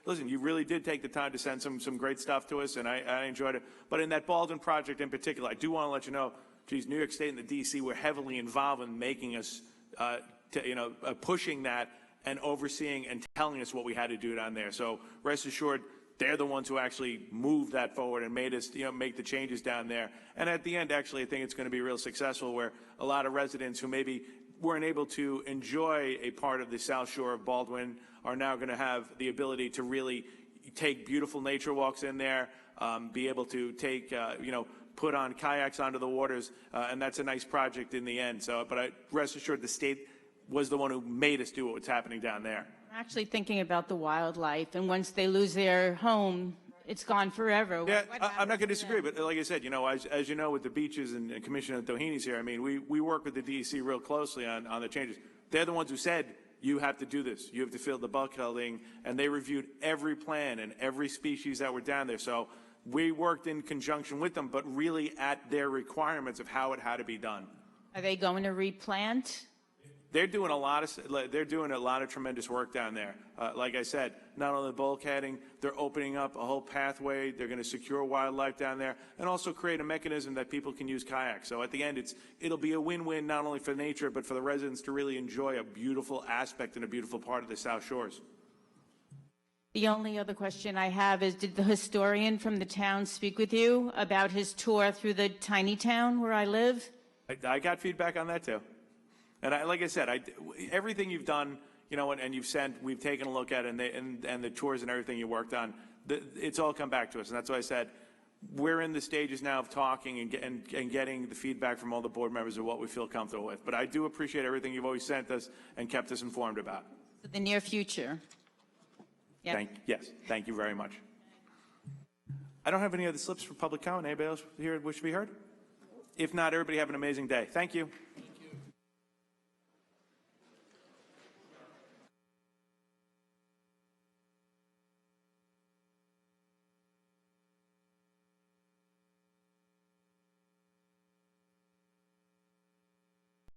Speaker 1: listen, you really did take the time to send some great stuff to us, and I enjoyed it. But in that Baldwin project in particular, I do want to let you know, geez, New York State and the DC were heavily involved in making us pushing that and overseeing and telling us what we had to do down there. So rest assured, they're the ones who actually moved that forward and made us, make the changes down there. And at the end, actually, I think it's going to be real successful, where a lot of residents who maybe weren't able to enjoy a part of the South Shore of Baldwin are now going to have the ability to really take beautiful nature walks in there, be able to take, put on kayaks onto the waters, and that's a nice project in the end. So, but rest assured, the state was the one who made us do what's happening down there.
Speaker 10: I'm actually thinking about the wildlife, and once they lose their home, it's gone forever.
Speaker 1: Yeah, I'm not going to disagree, but like I said, as you know, with the beaches and Commissioner Doheny here, I mean, we work with the DEC real closely on the changes. They're the ones who said, you have to do this. You have to fill the bulkheading, and they reviewed every plan and every species that were down there. So we worked in conjunction with them, but really at their requirements of how it had to be done.
Speaker 10: Are they going to replant?
Speaker 1: They're doing a lot of tremendous work down there. Like I said, not only bulkheading, they're opening up a whole pathway. They're going to secure wildlife down there and also create a mechanism that people can use kayaks. So at the end, it'll be a win-win not only for nature, but for the residents to really enjoy a beautiful aspect and a beautiful part of the South Shores.
Speaker 10: The only other question I have is, did the historian from the town speak with you about his tour through the tiny town where I live?
Speaker 1: I got feedback on that too. And like I said, everything you've done, you know, and you've sent, we've taken a look at it, and the tours and everything you worked on, it's all come back to us. And that's why I said, we're in the stages now of talking and getting the feedback from all the board members of what we feel comfortable with. But I do appreciate everything you've always sent us and kept us informed about.
Speaker 10: For the near future. Yep.
Speaker 1: Yes, thank you very much. I don't have any other slips for public comment. Anybody else here wish to be heard? If not, everybody have an amazing day. Thank you.